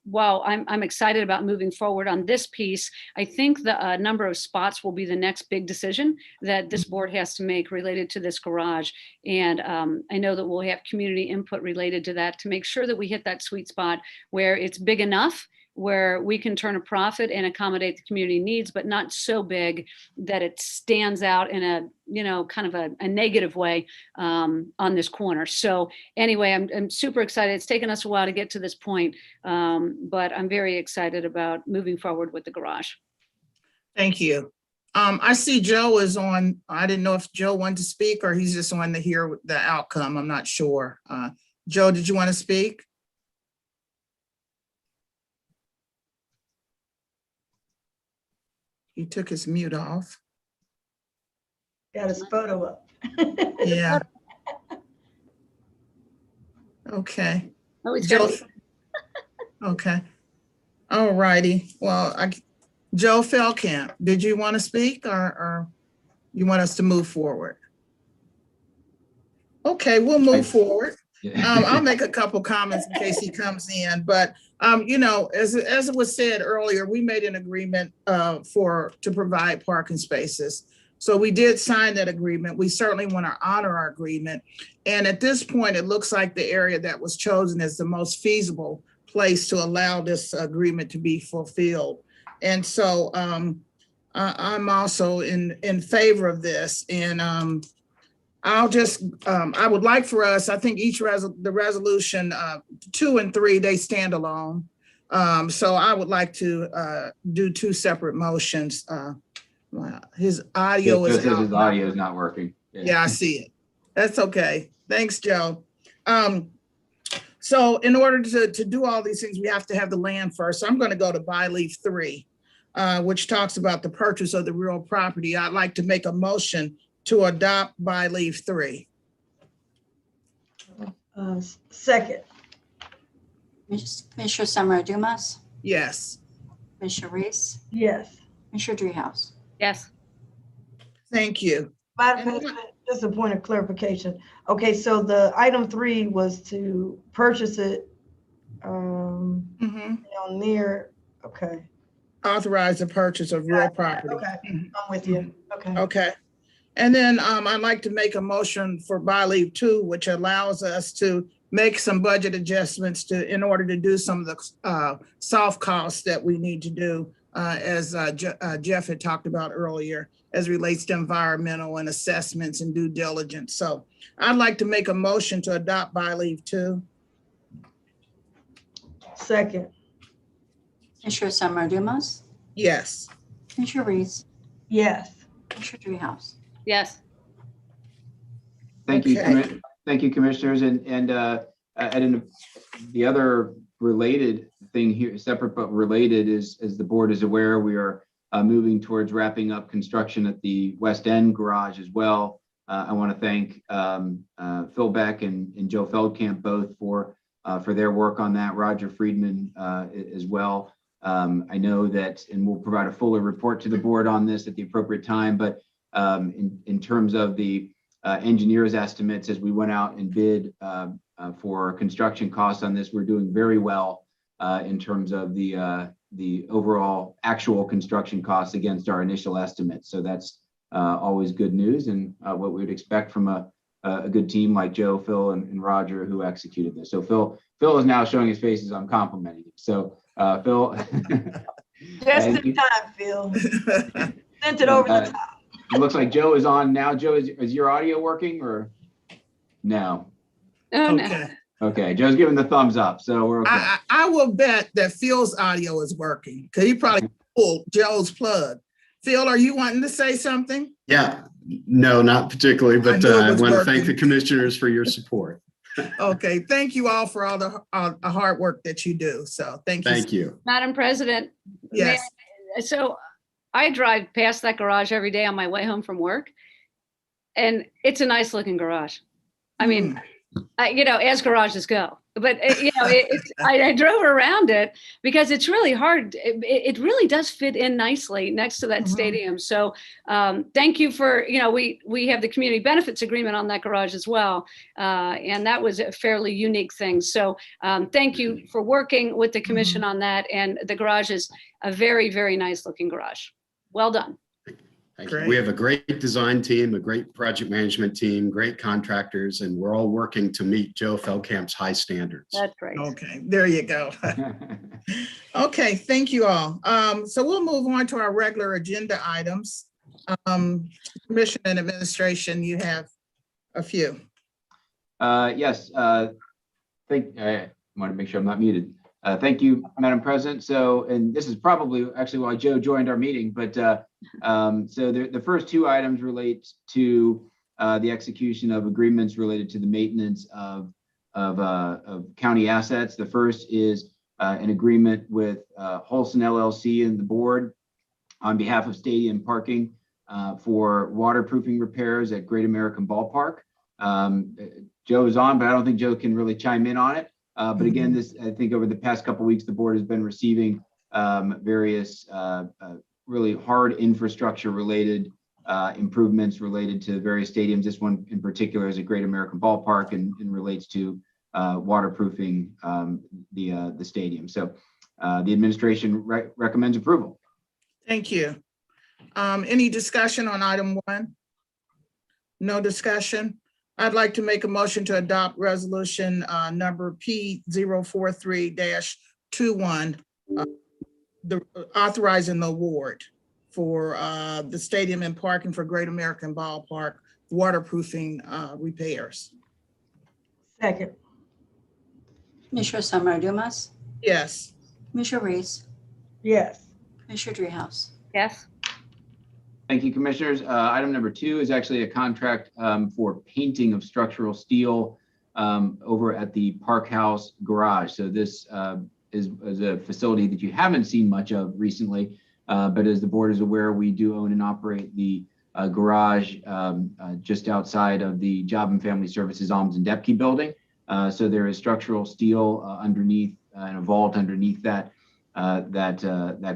B: while I'm excited about moving forward on this piece, I think the number of spots will be the next big decision that this board has to make related to this garage. And I know that we'll have community input related to that to make sure that we hit that sweet spot where it's big enough where we can turn a profit and accommodate the community needs, but not so big that it stands out in a, kind of a negative way on this corner. So anyway, I'm super excited. It's taken us a while to get to this point, but I'm very excited about moving forward with the garage.
A: Thank you. I see Joe is on. I didn't know if Joe wanted to speak or he's just on to hear the outcome. I'm not sure. Joe, did you want to speak? He took his mute off.
C: Got his photo up.
A: Yeah. Okay.
B: Oh, it's
A: Joe.
B: good.
A: Okay. All righty. Well, Joe Feldkamp, did you want to speak or you want us to move forward? Okay, we'll move forward. I'll make a couple comments in case he comes in, but as it was said earlier, we made an agreement to provide parking spaces. So we did sign that agreement. We certainly want to honor our agreement. And at this point, it looks like the area that was chosen as the most feasible place to allow this agreement to be fulfilled. And so I'm also in favor of this. And I would like for us, I think the resolution 2 and 3, they stand alone. So I would like to do two separate motions. His audio
G: Joe
A: is
G: says his
A: out.
G: audio is not working.
A: Yeah, I see it. That's okay. Thanks, Joe. So in order to do all these things, we have to have the land first. So I'm going to go to by leave 3, which talks about the purchase of the real property. I'd like to make a motion to adopt by leave 3.
C: Second,
D: Commissioner Summer Dumas,
A: Yes.
D: Commissioner Reese,
C: yes.
D: Commissioner Dreehouse.
B: Yes.
A: Thank you.
C: Madam
A: And
C: President, just a point of clarification. Okay, so the item 3 was to purchase it
A: Mhm.
C: near, okay,
A: Authorize the purchase of real property.
C: okay,
A: Mhm.
C: I'm with you, okay.
A: Okay. And then I'd like to make a motion for by leave 2, which allows us to make some budget adjustments in order to do some of the soft costs that we need to do, as Jeff had talked about earlier, as relates to environmental and assessments and due diligence. So I'd like to make a motion to adopt by leave 2.
C: Second,
D: Commissioner Summer Dumas,
A: Yes.
D: Commissioner Reese,
C: yes.
D: Commissioner Dreehouse.
B: Yes.
G: Thank you,
A: Okay.
G: thank you, commissioners. And the other related thing here, separate but related, is, as the board is aware, we are moving towards wrapping up construction at the West End garage as well. I want to thank Phil Beck and Joe Feldkamp both for their work on that. Roger Friedman as well. I know that, and we'll provide a fuller report to the board on this at the appropriate time, but in terms of the engineers' estimates, as we went out and bid for construction costs on this, we're doing very well in terms of the overall actual construction costs against our initial estimates. So that's always good news, and what we would expect from a good team like Joe, Phil, and Roger, who executed this. So Phil is now showing his face as I'm complimenting him. So Phil.
C: Just in time, Phil. Sent it over the top.
G: It looks like Joe is on now. Joe, is your audio working or no?
B: Oh, no.
A: Okay.
G: Okay, Joe's giving the thumbs up, so we're okay.
A: I will bet that Phil's audio is working because he probably pulled Joe's plug. Phil, are you wanting to say something?
I: Yeah, no, not particularly, but
A: knew it
I: I
A: was
I: want to thank
A: working.
I: the commissioners for your support.
A: Okay, thank you all for all the hard work that you do. So thank you.
I: Thank you.
B: Madam President.
A: Yes.
B: So I drive past that garage every day on my way home from work, and it's a nice looking garage. I mean, as garages go, but I drove around it because it's really hard. It really does fit in nicely next to that stadium. So thank you for, we have the community benefits agreement on that garage as well. And that was a fairly unique thing. So thank you for working with the commission on that. And the garage is a very, very nice looking garage. Well done.
I: Thank
A: Great.
I: you. We have a great design team, a great project management team, great contractors, and we're all working to meet Joe Feldkamp's high standards.
B: That's great.
A: Okay, there you go. Okay, thank you all. So we'll move on to our regular agenda items. Commission and administration, you have a few.
G: Yes, I want to make sure I'm not muted. Thank you, Madam President. So, and this is probably actually why Joe joined our meeting, but so the first two items relate to the execution of agreements related to the maintenance of county assets. The first is an agreement with Holson LLC and the board on behalf of stadium parking for waterproofing repairs at Great American Ballpark. Joe is on, but I don't think Joe can really chime in on it. But again, I think over the past couple of weeks, the board has been receiving various really hard infrastructure related improvements related to various stadiums. This one in particular is a Great American Ballpark and relates to waterproofing the stadium. So the administration recommends approval.
A: Thank you. Any discussion on item 1? No discussion. I'd like to make a motion to adopt resolution number P043-21, authorizing the award for the stadium and parking for Great American Ballpark waterproofing repairs.
C: Second,
D: Commissioner Summer Dumas,
A: Yes.
D: Commissioner Reese,
C: Yes.
D: Commissioner Dreehouse.
B: Yes.
G: Thank you, Commissioners. Item number 2 is actually a contract for painting of structural steel over at the Park House Garage. So this is a facility that you haven't seen much of recently, but as the board is aware, we do own and operate the garage just outside of the Job and Family Services Alms and Depke building. So there is structural steel underneath and a vault underneath that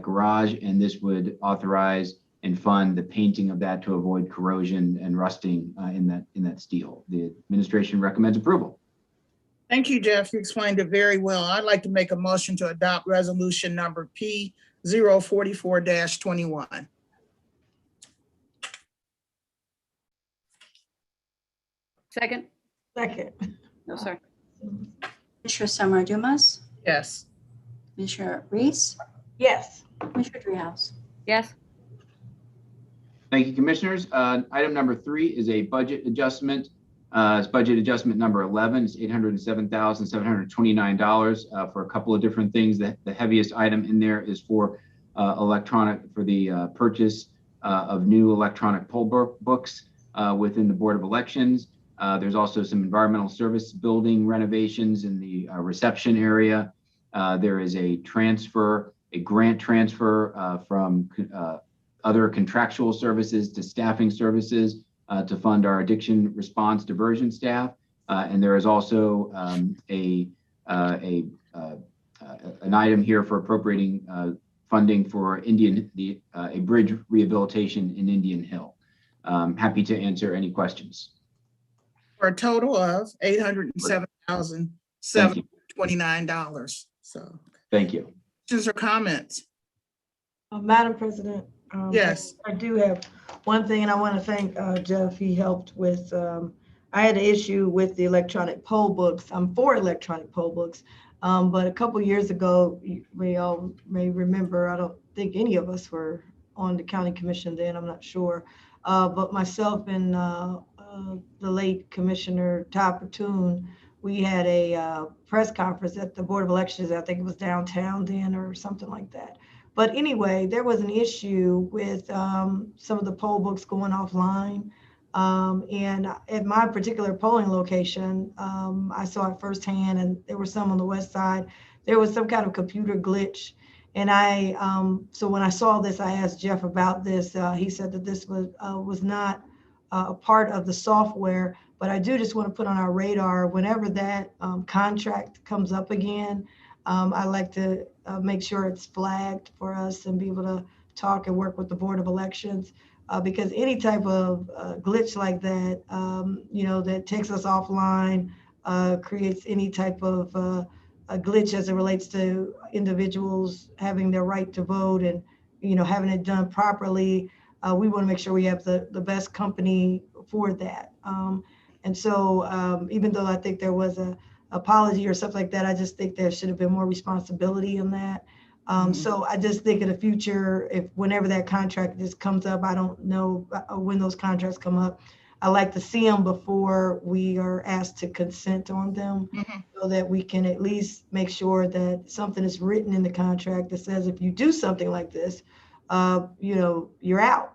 G: garage, and this would authorize and fund the painting of that to avoid corrosion and rusting in that steel. The administration recommends approval.
A: Thank you, Jeff. You explained it very well. I'd like to make a motion to adopt resolution number P044-21.
B: Second.
C: Second.
B: No, sorry.
D: Commissioner Summer Dumas,
A: Yes.
D: Commissioner Reese,
C: Yes.
D: Commissioner Dreehouse.
B: Yes.
G: Thank you, Commissioners. Item number 3 is a budget adjustment. It's budget adjustment number 11. It's $807,729 for a couple of different things. The heaviest item in there is for the purchase of new electronic poll books within the Board of Elections. There's also some environmental service building renovations in the reception area. There is a grant transfer from other contractual services to staffing services to fund our addiction response diversion staff. And there is also an item here for appropriating funding for a bridge rehabilitation in Indian Hill. Happy to answer any questions.
A: For a total of $807,729. So,
G: Thank you.
A: questions or comments?
C: Madam President.
A: Yes.
C: I do have one thing, and I want to thank Jeff. He helped with, I had an issue with the electronic poll books. I'm for electronic poll books, but a couple years ago, we all may remember, I don't think any of us were on the county commission then, I'm not sure, but myself and the late Commissioner Todd Platoon, we had a press conference at the Board of Elections. I think it was downtown then or something like that. But anyway, there was an issue with some of the poll books going offline. And at my particular polling location, I saw it firsthand, and there were some on the west side. There was some kind of computer glitch. And so when I saw this, I asked Jeff about this. He said that this was not a part of the software, but I do just want to put on our radar whenever that contract comes up again. I like to make sure it's flagged for us and be able to talk and work with the Board of Elections because any type of glitch like that, that takes us offline, creates any type of a glitch as it relates to individuals having their right to vote and, having it done properly. We want to make sure we have the best company for that. And so even though I think there was a apology or stuff like that, I just think there should have been more responsibility in that. So I just think in the future, whenever that contract just comes up, I don't know when those contracts come up, I like to see them before we are asked to consent on them so that we can at least make sure that something is written in the contract that says if you do something like this, you're out.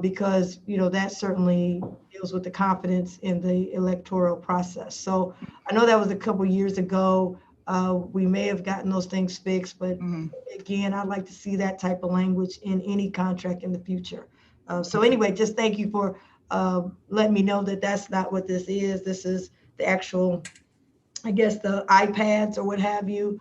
C: Because that certainly deals with the confidence in the electoral process. So I know that was a couple years ago. We may have gotten those things fixed, but again, I'd like to see that type of language in any contract in the future. So anyway, just thank you for letting me know that that's not what this is. This is the actual, I guess, the iPads or what have you.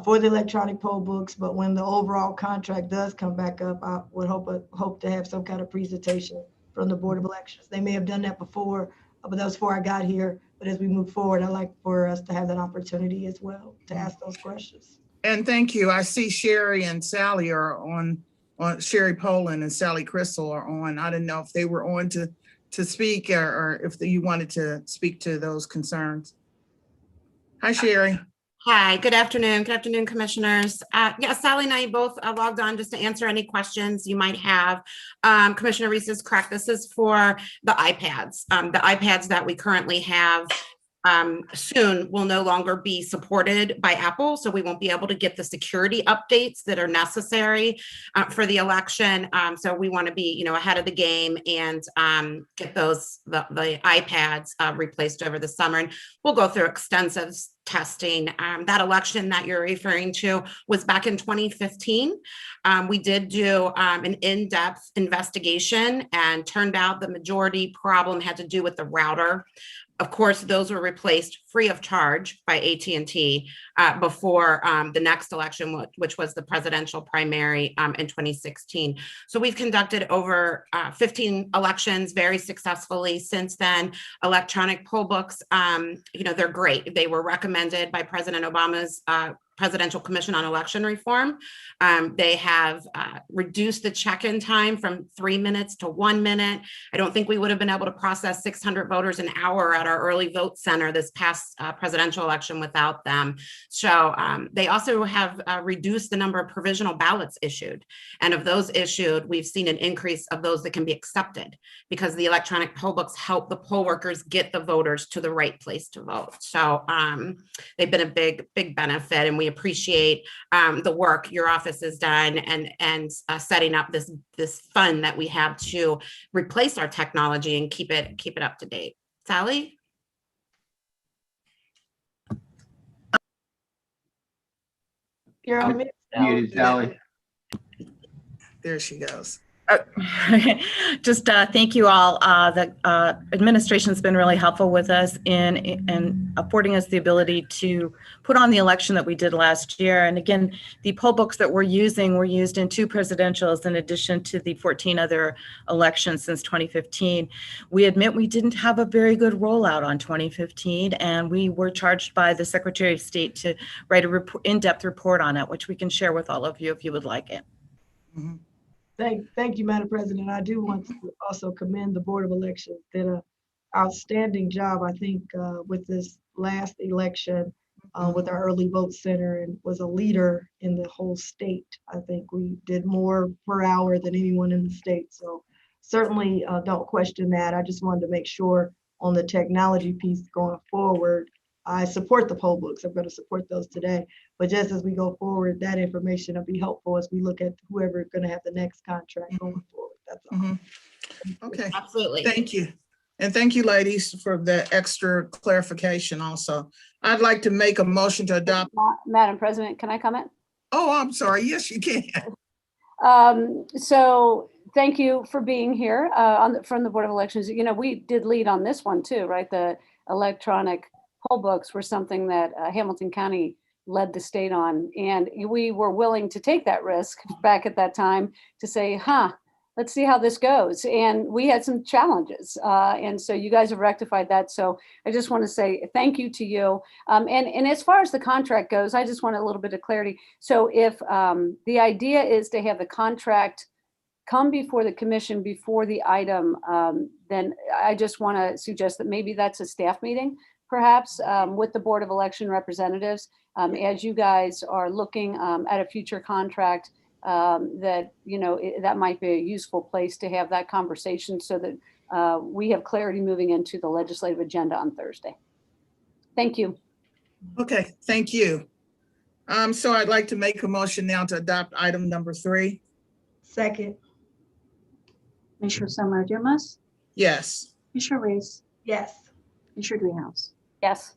C: For the electronic poll books, but when the overall contract does come back up, I would hope to have some kind of presentation from the Board of Elections. They may have done that before, but that was before I got here. But as we move forward, I'd like for us to have that opportunity as well to ask those questions.
A: And thank you. I see Sherry and Sally are on Sherry Poland and Sally Crystal are on. I didn't know if they were on to speak or if you wanted to speak to those concerns. Hi, Sherry.
J: Hi, good afternoon. Good afternoon, commissioners. Sally and I both logged on just to answer any questions you might have. Commissioner Reese is correct. This is for the iPads. The iPads that we currently have soon will no longer be supported by Apple. So we won't be able to get the security updates that are necessary for the election. So we want to be, ahead of the game and get the iPads replaced over the summer. And we'll go through extensive testing. That election that you're referring to was back in 2015. We did do an in-depth investigation, and turned out the majority problem had to do with the router. Of course, those were replaced free of charge by AT&T before the next election, which was the presidential primary in 2016. So we've conducted over 15 elections very successfully since then. Electronic poll books, they're great. They were recommended by President Obama's Presidential Commission on Election Reform. They have reduced the check-in time from 3 minutes to 1 minute. I don't think we would have been able to process 600 voters an hour at our early vote center this past presidential election without them. So they also have reduced the number of provisional ballots issued. And of those issued, we've seen an increase of those that can be accepted, because the electronic poll books help the poll workers get the voters to the right place to vote. So they've been a big benefit, and we appreciate the work your office has done and setting up this fund that we have to replace our technology and keep it up to date. Sally?
C: You're on mute,
G: Muted, Sally.
A: There she goes.
K: Just thank you all. The administration's been really helpful with us in affording us the ability to put on the election that we did last year. And again, the poll books that we're using were used in 2 presidentials in addition to the 14 other elections since 2015. We admit we didn't have a very good rollout on 2015, and we were charged by the Secretary of State to write a in-depth report on it, which we can share with all of you if you would like it.
A: Mhm.
C: Thank you, Madam President. I do want to also commend the Board of Elections. Did an outstanding job, I think, with this last election with our early vote center, and was a leader in the whole state. I think we did more per hour than anyone in the state. So certainly don't question that. I just wanted to make sure on the technology piece going forward, I support the poll books. I'm going to support those today. But just as we go forward, that information will be helpful as we look at whoever is going to have the next contract going forward. That's all.
A: Mhm. Okay,
J: Absolutely.
A: thank you. And thank you, ladies, for the extra clarification also. I'd like to make a motion to adopt.
B: Madam President, can I comment?
A: Oh, I'm sorry. Yes, you can.
B: So thank you for being here from the Board of Elections. We did lead on this one too, right? The electronic poll books were something that Hamilton County led the state on. And we were willing to take that risk back at that time to say, let's see how this goes. And we had some challenges. And so you guys have rectified that. So I just want to say thank you to you. And as far as the contract goes, I just want a little bit of clarity. So if the idea is to have the contract come before the commission before the item, then I just want to suggest that maybe that's a staff meeting, perhaps with the Board of Election Representatives, as you guys are looking at a future contract, that that might be a useful place to have that conversation, so that we have clarity moving into the legislative agenda on Thursday. Thank you.
A: Okay, thank you. So I'd like to make a motion now to adopt item number 3.
C: Second.
D: Commissioner Summer Dumas,
A: Yes.
D: Commissioner Reese,
C: Yes.
D: Commissioner Dreehouse.
B: Yes.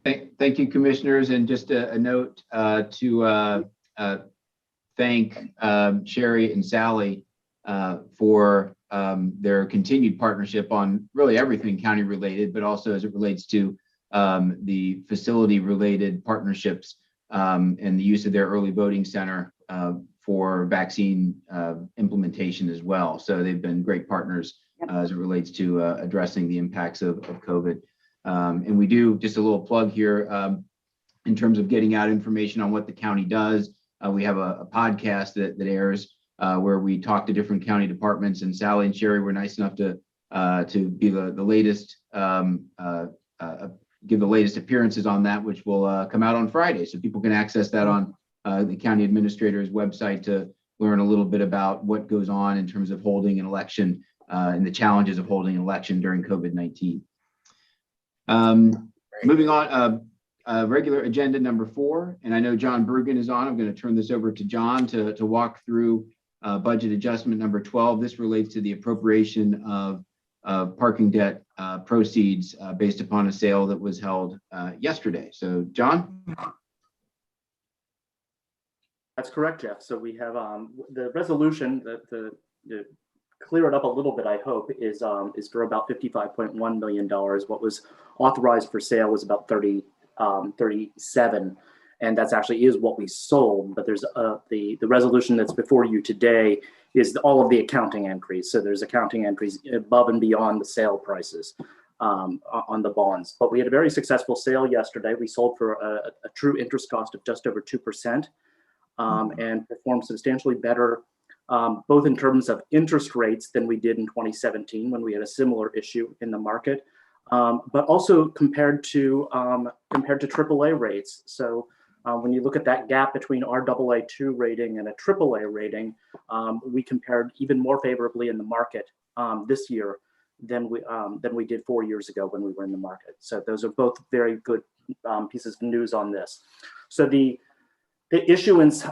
G: Thank you, commissioners. And just a note to thank Sherry and Sally for their continued partnership on really everything county related, but also as it relates to the facility related partnerships and the use of their early voting center for vaccine implementation as well. So they've been great partners as it relates to addressing the impacts of COVID. And we do, just a little plug here, in terms of getting out information on what the county does. We have a podcast that airs where we talk to different county departments, and Sally and Sherry were nice enough to be the latest, give the latest appearances on that, which will come out on Friday. So people can access that on the county administrator's website to learn a little bit about what goes on in terms of holding an election and the challenges of holding an election during COVID-19. Moving on, regular agenda number 4, and I know John Bergen is on. I'm going to turn this over to John to walk through budget adjustment number 12. This relates to the appropriation of parking debt proceeds based upon a sale that was held yesterday. So, John?
L: That's correct, Jeff. So we have the resolution that the clear it up a little bit, I hope, is for about $55.1 million. What was authorized for sale was about 37, and that's actually is what we sold. But there's the resolution that's before you today is all of the accounting entries. So there's accounting entries above and beyond the sale prices on the bonds. But we had a very successful sale yesterday. We sold for a true interest cost of just over 2%, and performed substantially better, both in terms of interest rates than we did in 2017 when we had a similar issue in the market, but also compared to AAA rates. So when you look at that gap between our AA2 rating and a AAA rating, we compared even more favorably in the market this year than we did 4 years ago when we were in the market. So those are both very good pieces of news on this. So the issuance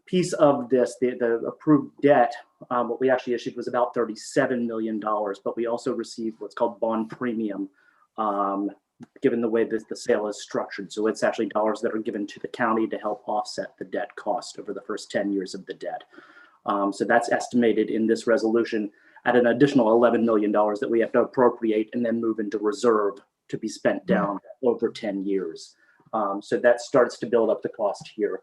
L: piece of this, the approved debt, what we actually issued was about $37 million, but we also received what's called bond premium, given the way that the sale is structured. So it's actually dollars that are given to the county to help offset the debt cost over the first 10 years of the debt. So that's estimated in this resolution at an additional $11 million that we have to appropriate and then move into reserve to be spent down over 10 years. So that starts to build up the cost here.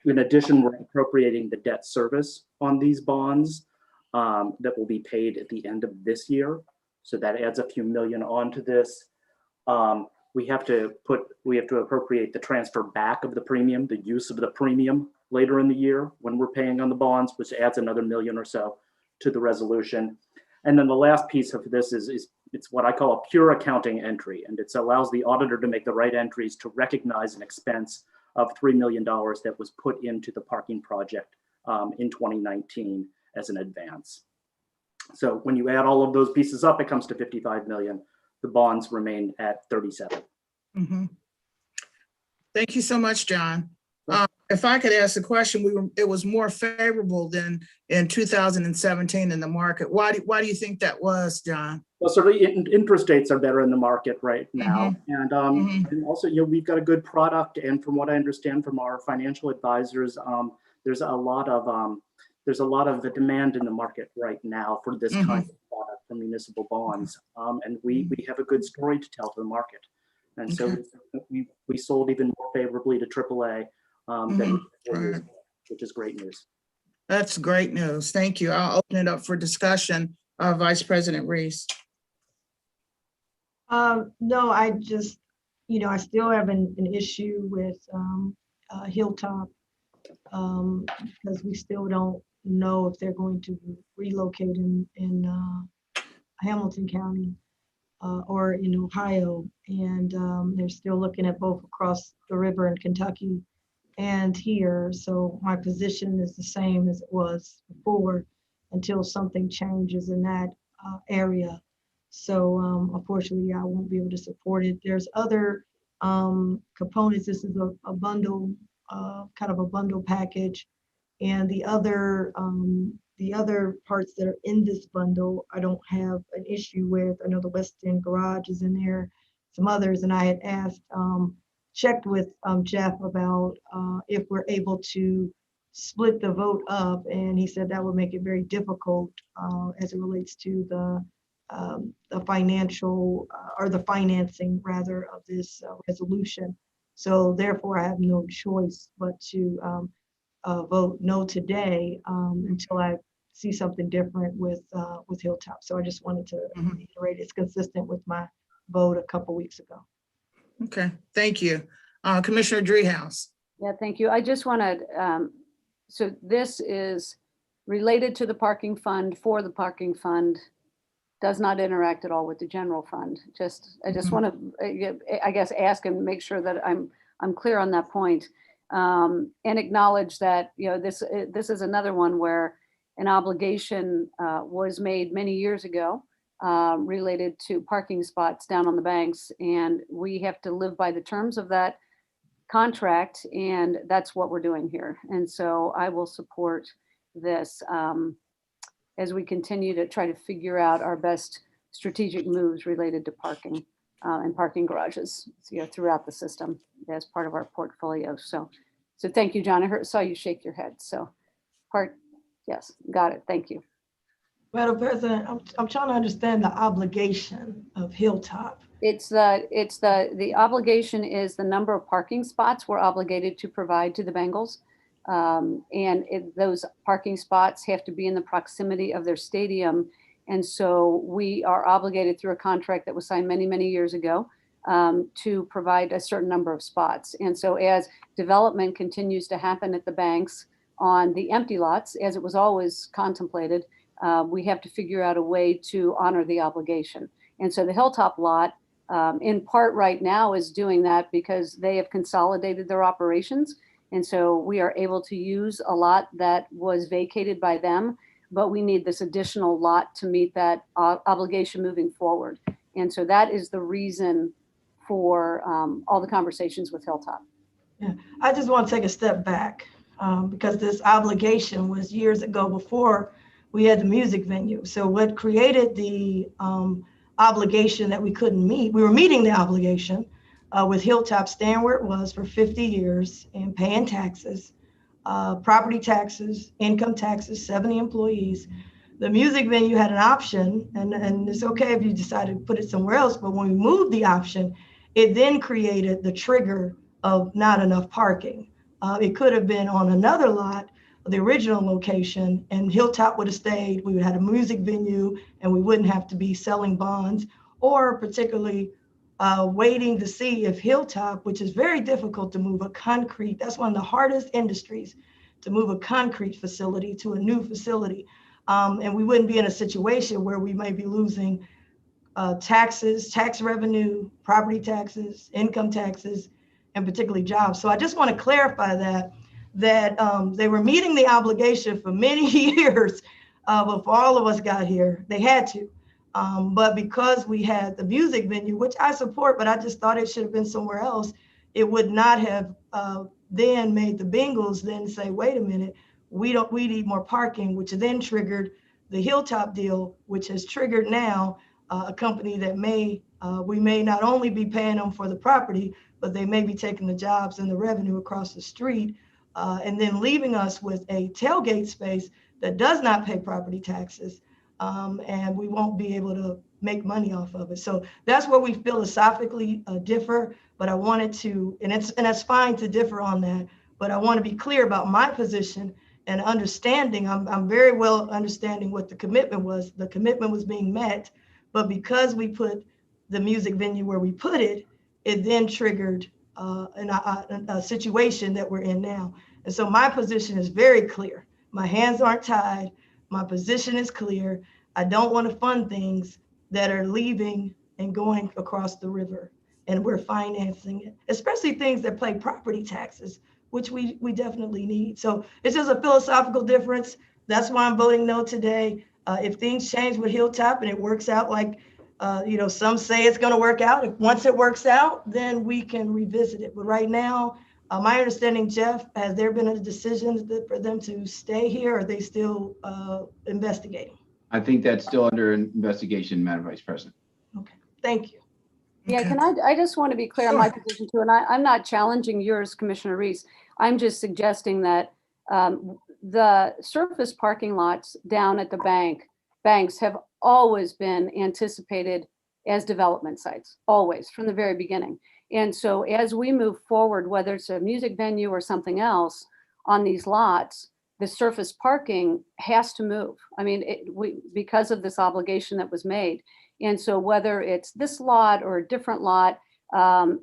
L: In addition, we're appropriating the debt service on these bonds that will be paid at the end of this year. So that adds a few million onto this. We have to appropriate the transfer back of the premium, the use of the premium later in the year when we're paying on the bonds, which adds another million or so to the resolution. And then the last piece of this is it's what I call a pure accounting entry, and it allows the auditor to make the right entries to recognize an expense of $3 million that was put into the parking project in 2019 as an advance. So when you add all of those pieces up, it comes to 55 million. The bonds remain at 37.
A: Mm-hmm. Thank you so much, John. If I could ask a question, it was more favorable than in 2017 in the market. Why do you think that was, John?
L: Well, certainly interest rates are better in the market right now. Mm-hmm. And also, we've got a good product. And from what I understand from our financial advisors, there's a lot of the demand in the market right now for this kind of product, for municipal bonds. And we have a good story to tell to the market. And so we sold even more favorably to AAA than which is great news.
A: That's great news. Thank you. I'll open it up for discussion. Vice President Reese.
C: No, I just, I still have an issue with Hilltop because we still don't know if they're going to relocate in Hamilton County or in Ohio. And they're still looking at both across the river in Kentucky and here. So my position is the same as it was before until something changes in that area. So unfortunately, I won't be able to support it. There's other components. This is a bundle, kind of a bundle package. And the other parts that are in this bundle, I don't have an issue with. I know the West End Garage is in there, some others. And I had checked with Jeff about if we're able to split the vote up. And he said that would make it very difficult as it relates to the financial or the financing rather of this resolution. So therefore I have no choice but to vote no today until I see something different with Hilltop. So I just wanted to reiterate it's consistent with my vote a couple weeks ago.
A: Okay, thank you. Commissioner Driehaus.
B: Yeah, thank you. I just want to, so this is related to the parking fund, for the parking fund, does not interact at all with the general fund. I just want to, I guess, ask and make sure that I'm clear on that point, and acknowledge that, this is another one where an obligation was made many years ago related to parking spots down on the banks. And we have to live by the terms of that contract, and that's what we're doing here. And so I will support this as we continue to try to figure out our best strategic moves related to parking and parking garages, throughout the system as part of our portfolio. So thank you, John. Saw you shake your head. So yes, got it. Thank you.
C: Madam President, I'm trying to understand the obligation of Hilltop.
B: The obligation is the number of parking spots we're obligated to provide to the Bengals. Those parking spots have to be in the proximity of their stadium. And so we are obligated through a contract that was signed many, many years ago to provide a certain number of spots. And so as development continues to happen at the banks on the empty lots, as it was always contemplated, we have to figure out a way to honor the obligation. And so the Hilltop lot, in part right now, is doing that because they have consolidated their operations. And so we are able to use a lot that was vacated by them, but we need this additional lot to meet that obligation moving forward. And so that is the reason for all the conversations with Hilltop.
C: Yeah, I just want to take a step back because this obligation was years ago before we had the music venue. So what created the obligation that we couldn't meet, we were meeting the obligation with Hilltop staying where it was for 50 years and paying taxes, property taxes, income taxes, 70 employees. The music venue had an option, and it's okay if you decided to put it somewhere else, but when we moved the option, it then created the trigger of not enough parking. It could have been on another lot, the original location, and Hilltop would have stayed. We would have had a music venue and we wouldn't have to be selling bonds or particularly waiting to see if Hilltop, which is very difficult to move a concrete, that's one of the hardest industries to move a concrete facility to a new facility. And we wouldn't be in a situation where we may be losing taxes, tax revenue, property taxes, income taxes, and particularly jobs. So I just want to clarify that they were meeting the obligation for many years before all of us got here. They had to. But because we had the music venue, which I support, but I just thought it should have been somewhere else, it would not have then made the Bengals then say, wait a minute, we need more parking, which then triggered the Hilltop deal, which has triggered now a company that we may not only be paying them for the property, but they may be taking the jobs and the revenue across the street and then leaving us with a tailgate space that does not pay property taxes. And we won't be able to make money off of it. So that's where we philosophically differ, but I wanted to, and that's fine to differ on that, but I want to be clear about my position and understanding. I'm very well understanding what the commitment was. The commitment was being met, but because we put the music venue where we put it, it then triggered a situation that we're in now. And so my position is very clear. My hands aren't tied. My position is clear. I don't want to fund things that are leaving and going across the river, and we're financing it, especially things that pay property taxes, which we definitely need. So it's just a philosophical difference. That's why I'm voting no today. If things change with Hilltop and it works out like some say it's going to work out, if once it works out, then we can revisit it. But right now, my understanding, Jeff, has there been a decision for them to stay here? Or are they still investigating?
G: I think that's still under investigation, Madam Vice President.
C: Okay, thank you.
B: Yeah, I just want to be clear on my position too, and I'm not challenging yours, Commissioner Reese. I'm just suggesting that the surface parking lots down at the banks have always been anticipated as development sites, always, from the very beginning. And so as we move forward, whether it's a music venue or something else on these lots, the surface parking has to move. I mean, because of this obligation that was made. And so whether it's this lot or a different lot,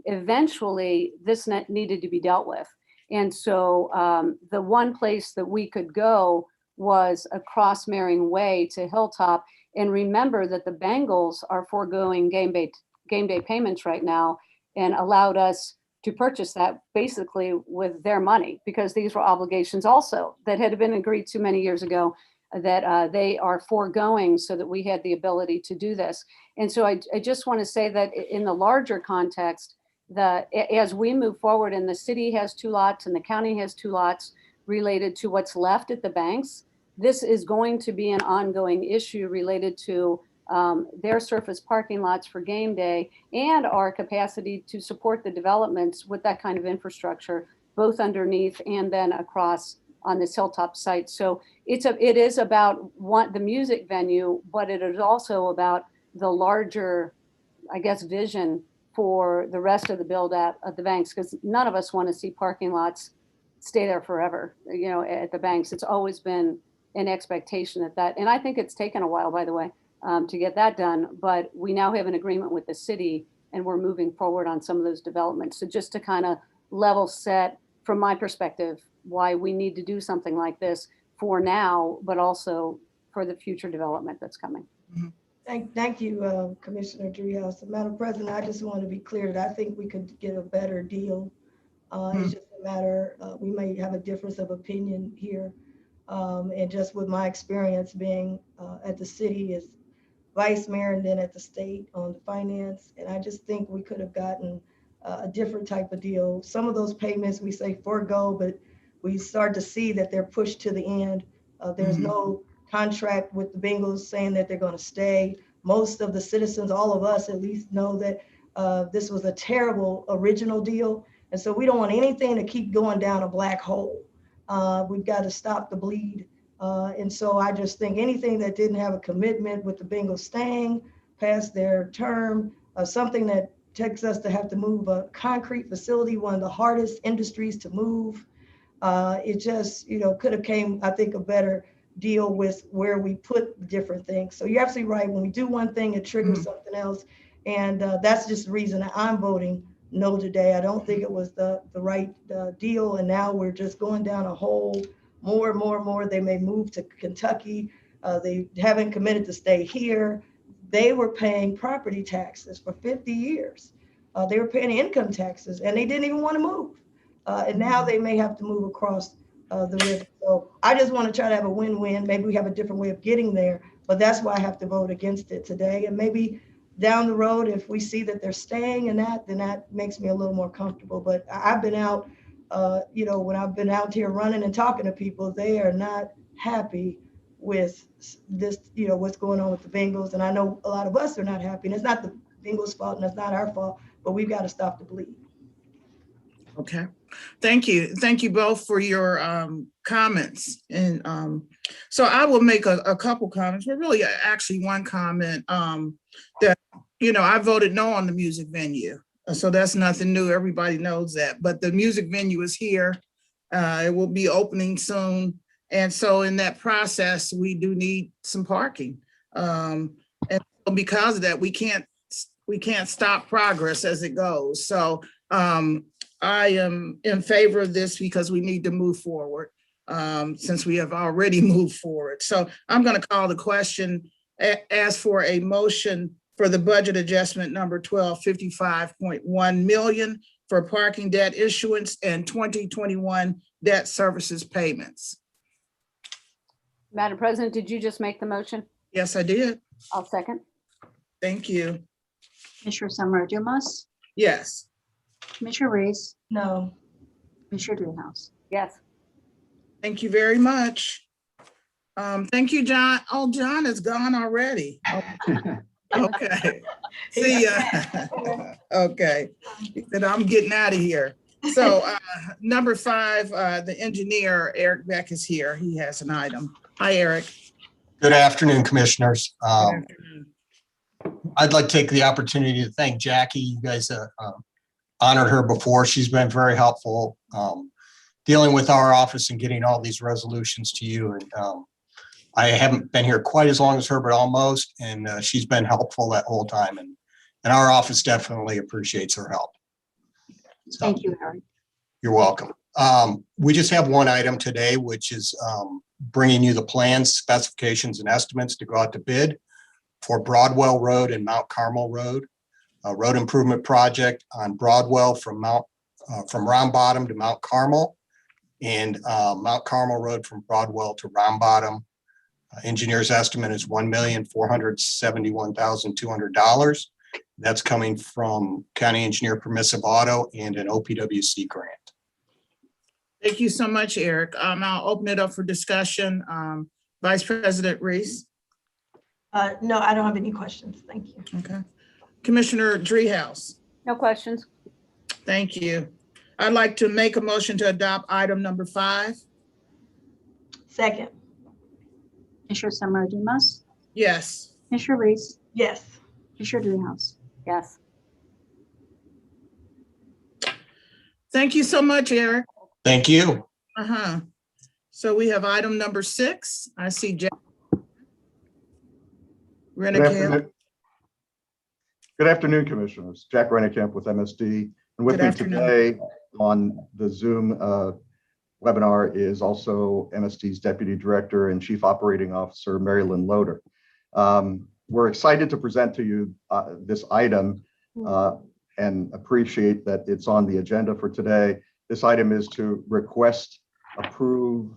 B: eventually this needed to be dealt with. And so the one place that we could go was across Marion Way to Hilltop. And remember that the Bengals are foregoing game day payments right now and allowed us to purchase that basically with their money, because these were obligations also that had been agreed to many years ago that they are foregoing so that we had the ability to do this. And so I just want to say that in the larger context, as we move forward and the city has 2 lots and the county has 2 lots related to what's left at the banks, this is going to be an ongoing issue related to their surface parking lots for game day and our capacity to support the developments with that kind of infrastructure, both underneath and then across on this hilltop site. So it is about the music venue, but it is also about the larger, I guess, vision for the rest of the build out of the banks, because none of us want to see parking lots stay there forever, you know, at the banks. It's always been an expectation that, and I think it's taken a while, by the way, to get that done, but we now have an agreement with the city and we're moving forward on some of those developments. So just to kind of level set from my perspective, why we need to do something like this for now, but also for the future development that's coming.
C: Thank you, Commissioner Dreehouse. Madam President, I just want to be clear that I think we could get a better deal. It's just a matter, we may have a difference of opinion here. And just with my experience being at the city as vice mayor and then at the state on the finance, and I just think we could have gotten a different type of deal. Some of those payments we say forego, but we start to see that they're pushed to the end. There's no contract with the Bengals saying that they're going to stay. Most of the citizens, all of us at least, know that this was a terrible original deal. And so we don't want anything to keep going down a black hole. We've got to stop the bleed. And so I just think anything that didn't have a commitment with the Bengals staying past their term, something that takes us to have to move a concrete facility, one of the hardest industries to move. It just, you know, could have came, I think, a better deal with where we put different things. So you're absolutely right. When we do one thing, it triggers something else. And that's just the reason that I'm voting no today. I don't think it was the right deal. And now we're just going down a hole more and more and more. They may move to Kentucky. They haven't committed to stay here. They were paying property taxes for 50 years. They were paying income taxes and they didn't even want to move. And now they may have to move across the river. So I just want to try to have a win-win. Maybe we have a different way of getting there, but that's why I have to vote against it today. And maybe down the road, if we see that they're staying in that, then that makes me a little more comfortable. But I've been out, you know, when I've been out here running and talking to people, they are not happy with this, you know, what's going on with the Bengals. And I know a lot of us are not happy, and it's not the Bengals' fault and it's not our fault, but we've got to stop the bleed.
A: Okay, thank you. Thank you both for your comments. And so I will make a couple comments, but really actually one comment that, you know, I voted no on the music venue. So that's nothing new. Everybody knows that. But the music venue is here. It will be opening soon. And so in that process, we do need some parking. And because of that, we can't stop progress as it goes. So I am in favor of this because we need to move forward since we have already moved forward. So I'm going to call the question, ask for a motion for the budget adjustment number 1255.1 million for parking debt issuance and 2021 debt services payments.
B: Madam President, did you just make the motion?
A: Yes, I did.
B: I'll second.
A: Thank you.
D: Commissioner Summer Dumas,
A: Yes.
D: Commissioner Reese,
C: No.
D: Commissioner Dreehouse.
B: Yes.
A: Thank you very much. Thank you, John. Oh, John is gone already. Okay. See ya. Okay. He said, I'm getting out of here. So number 5, the engineer, Eric Beck, is here. He has an item. Hi, Eric.
M: Good afternoon, commissioners.
A: Good afternoon.
M: I'd like to take the opportunity to thank Jackie. You guys honored her before. She's been very helpful dealing with our office and getting all these resolutions to you. And I haven't been here quite as long as her, but almost. And she's been helpful that whole time. And our office definitely appreciates her help. So,
D: Thank you, Eric.
M: you're welcome. We just have one item today, which is bringing you the plans, specifications, and estimates to go out to bid for Broadwell Road and Mount Carmel Road, a road improvement project on Broadwell from Round Bottom to Mount Carmel, and Mount Carmel Road from Broadwell to Round Bottom. Engineer's estimate is $1,471,200. That's coming from County Engineer Permissive Auto and an OPWC grant.
A: Thank you so much, Eric. I'll open it up for discussion. Vice President Reese.
C: No, I don't have any questions. Thank you.
A: Okay. Commissioner Dreehouse.
B: No questions.
A: Thank you. I'd like to make a motion to adopt item number 5.
C: Second.
D: Commissioner Summer Dumas,
A: Yes.
D: Commissioner Reese,
C: Yes.
D: Commissioner Dreehouse.
B: Yes.
A: Thank you so much, Eric.
M: Thank you.
A: So we have item number 6. I see Jack.
N: Good
A: Rennekamp.
N: afternoon, Commissioners. Jack Rennekamp with MSD. And with
A: Good
N: me
A: afternoon.
N: today on the Zoom webinar is also MSD's Deputy Director and Chief Operating Officer, Mary Lynn Loader. We're excited to present to you this item and appreciate that it's on the agenda for today. This item is to request the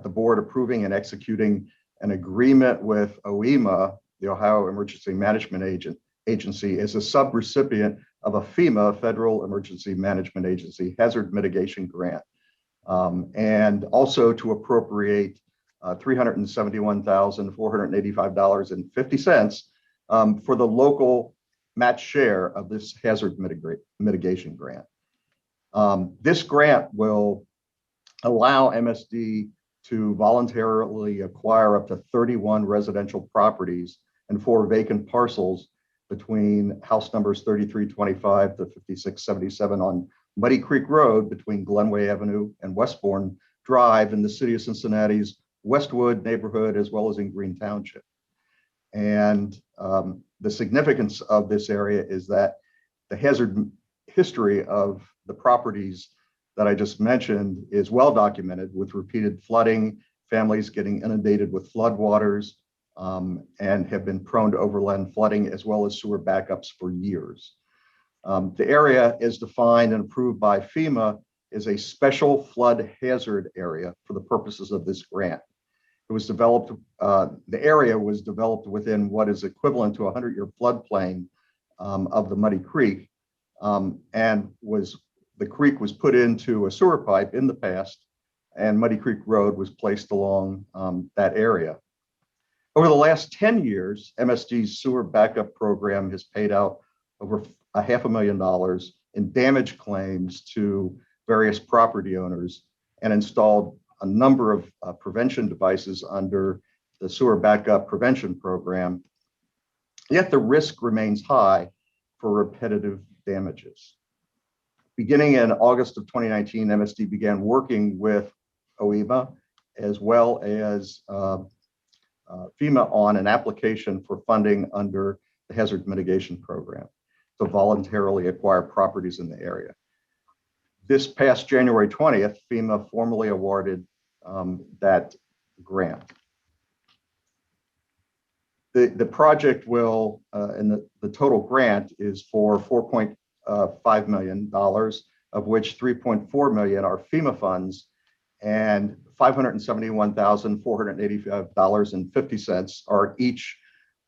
N: board approving and executing an agreement with OEMA, the Ohio Emergency Management Agency, as a subrecipient of a FEMA, Federal Emergency Management Agency, hazard mitigation grant, and also to appropriate $371,485.50 for the local match share of this hazard mitigation grant. This grant will allow MSD to voluntarily acquire up to 31 residential properties and 4 vacant parcels between house numbers 3325 to 5677 on Muddy Creek Road between Glenway Avenue and Westbourne Drive in the city of Cincinnati's Westwood neighborhood, as well as in Green Township. And the significance of this area is that the hazard history of the properties that I just mentioned is well documented, with repeated flooding, families getting inundated with floodwaters, and have been prone to overland flooding as well as sewer backups for years. The area is defined and approved by FEMA as a special flood hazard area for the purposes of this grant. It was developed, the area was developed within what is equivalent to a 100-year floodplain of the Muddy Creek, and the creek was put into a sewer pipe in the past, and Muddy Creek Road was placed along that area. Over the last 10 years, MSD's sewer backup program has paid out over $500,000 in damage claims to various property owners and installed a number of prevention devices under the sewer backup prevention program. Yet the risk remains high for repetitive damages. Beginning in August of 2019, MSD began working with OEMA as well as FEMA on an application for funding under the hazard mitigation program to voluntarily acquire properties in the area. This past January 20th, FEMA formally awarded that grant. The project will, and the total grant is for $4.5 million, of which $3.4 million are FEMA funds and $571,485.50 are each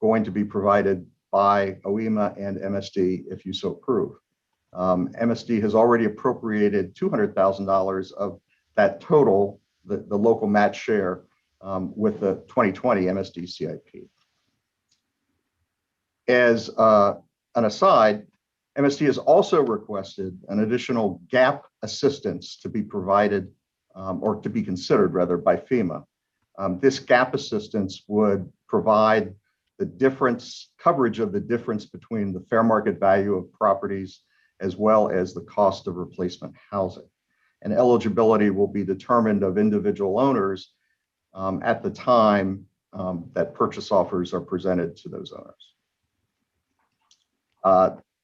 N: going to be provided by OEMA and MSD if you so approve. MSD has already appropriated $200,000 of that total, the local match share, with the 2020 MSD CIP. As an aside, MSD has also requested an additional gap assistance to be provided, or to be considered rather, by FEMA. This gap assistance would provide the coverage of the difference between the fair market value of properties as well as the cost of replacement housing. And eligibility will be determined of individual owners at the time that purchase offers are presented to those owners.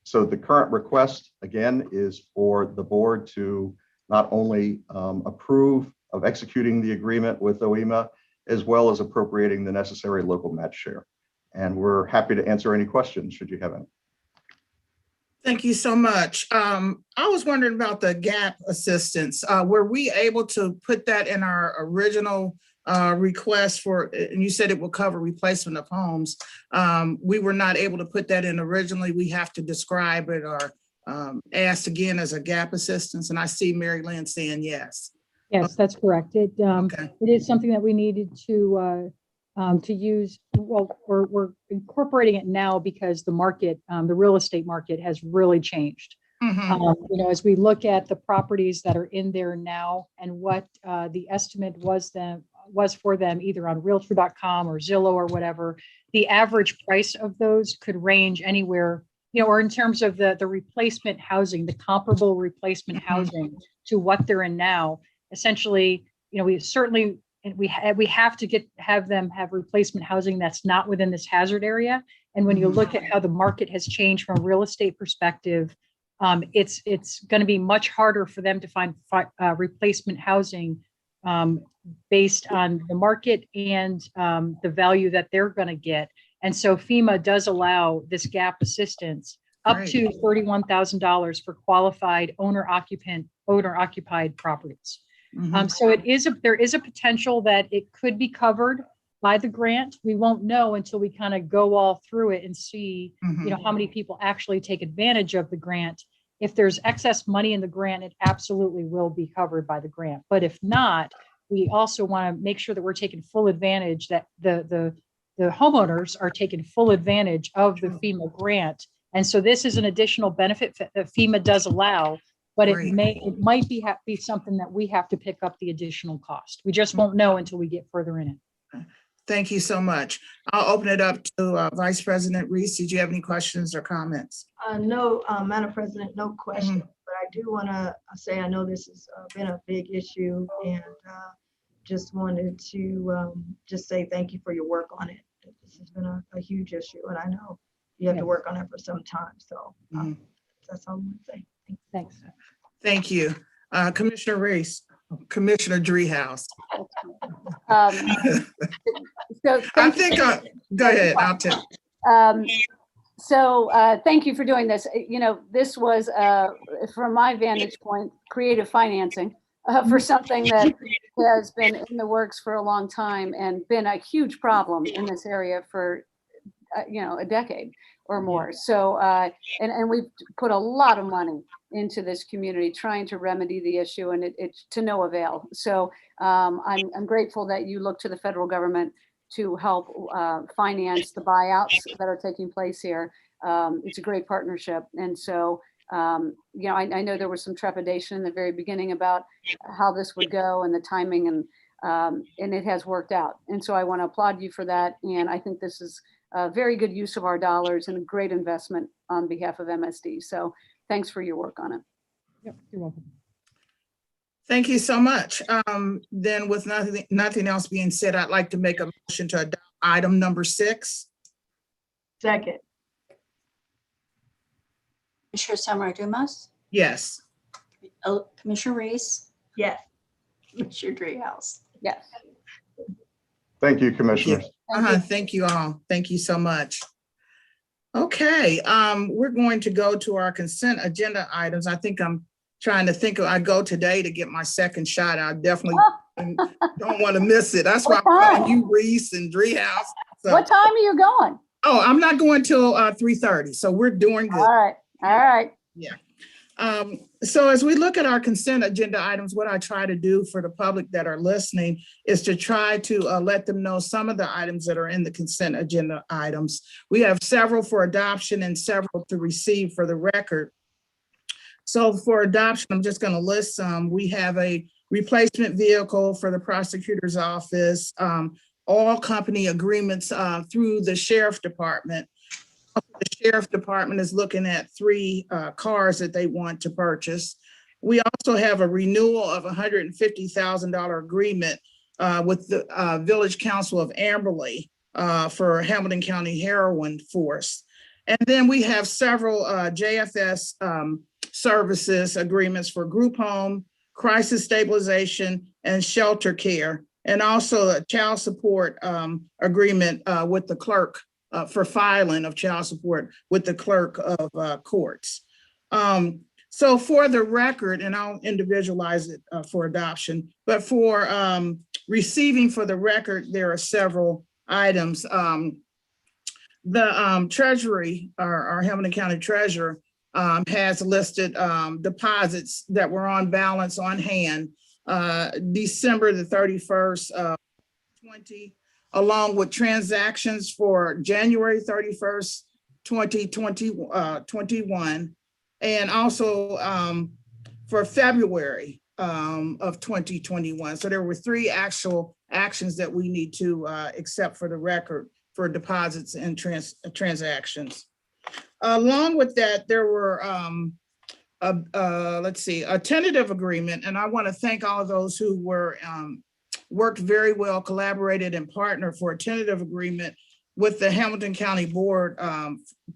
N: So the current request, again, is for the board to not only approve of executing the agreement with OEMA, as well as appropriating the necessary local match share. And we're happy to answer any questions should you have any.
A: Thank you so much. I was wondering about the gap assistance. Were we able to put that in our original request for, and you said it will cover replacement of homes. We were not able to put that in originally. We have to describe it or ask again as a gap assistance. And I see Mary Lynn saying yes.
O: Yes, that's correct.
A: Okay.
O: It is something that we needed to use. Well, we're incorporating it now because the market, the real estate market has really changed. You know, as we look at the properties that are in there now and what the estimate was for them, either on Realtor.com or Zillow or whatever, the average price of those could range anywhere, you know, or in terms of the replacement housing, the comparable replacement housing to what they're in now. Essentially, you know, we certainly, we have to have them have replacement housing that's not within this hazard area. And when you look at how the market has changed from a real estate perspective, it's going to be much harder for them to find replacement housing based on the market and the value that they're going to get. And so FEMA does allow this gap assistance up to $31,000 for qualified owner-occupied properties. So there is a potential that it could be covered by the grant. We won't know until we kind of go all through it and see, you know, how many people actually take advantage of the grant. If there's excess money in the grant, it absolutely will be covered by the grant. But if not, we also want to make sure that we're taking full advantage, that the homeowners are taking full advantage of the FEMA grant. And so this is an additional benefit that FEMA does allow, but it might be something that we have to pick up the additional cost. We just won't know until we get further in it.
A: Thank you so much. I'll open it up to Vice President Reese. Did you have any questions or comments?
C: No, Madam President, no question. But I do want to say I know this has been a big issue, and just wanted to just say thank you for your work on it. This has been a huge issue, and I know you have to work on it for some time. So that's all I want to say.
O: Thanks.
A: Thank you. Commissioner Reese, Commissioner Driehaus.
B: So
A: I think, go ahead, I'll tell.
B: So thank you for doing this. You know, this was, from my vantage point, creative financing for something that has been in the works for a long time and been a huge problem in this area for, you know, a decade or more. So, and we've put a lot of money into this community trying to remedy the issue, and it's to no avail. So I'm grateful that you look to the federal government to help finance the buyouts that are taking place here. It's a great partnership. And so, you know, I know there was some trepidation in the very beginning about how this would go and the timing, and it has worked out. And so I want to applaud you for that. And I think this is a very good use of our dollars and a great investment on behalf of MSD. So thanks for your work on it.
O: Yep, you're welcome.
A: Thank you so much. Then with nothing else being said, I'd like to make a motion to adopt item number 6.
C: Second.
D: Commissioner Summer Dumas,
A: Yes.
D: Commissioner Reese,
C: Yes.
D: Commissioner Driehaus.
B: Yes.
N: Thank you, Commissioners.
A: Thank you all. Thank you so much. Okay, we're going to go to our consent agenda items. I think I'm trying to think I go today to get my second shot. I definitely don't want to miss it. That's why I'm calling you Reese and Driehaus. So.
B: What time are you going?
A: Oh, I'm not going till 3:30. So we're doing good.
B: All right. All right.
A: Yeah. So as we look at our consent agenda items, what I try to do for the public that are listening is to try to let them know some of the items that are in the consent agenda items. We have several for adoption and several to receive for the record. So for adoption, I'm just going to list some. We have a replacement vehicle for the prosecutor's office, all company agreements through the sheriff department. The sheriff department is looking at 3 cars that they want to purchase. We also have a renewal of $150,000 agreement with the Village Council of Amberley for Hamilton County Heroin Force. And then we have several JFS services agreements for group home, crisis stabilization, and shelter care, and also a child support agreement with the clerk for filing of child support with the clerk of courts. So for the record, and I'll individualize it for adoption, but for receiving for the record, there are several items. The Treasury, our Hamilton County Treasurer, has listed deposits that were on balance on hand December the 31st, 20, along with transactions for January 31st, 2021, and also for February of 2021. So there were 3 actual actions that we need to accept for the record for deposits and transactions. Along with that, there were, let's see, a tentative agreement, and I want to thank all of those who were worked very well, collaborated, and partnered for a tentative agreement with the Hamilton County Board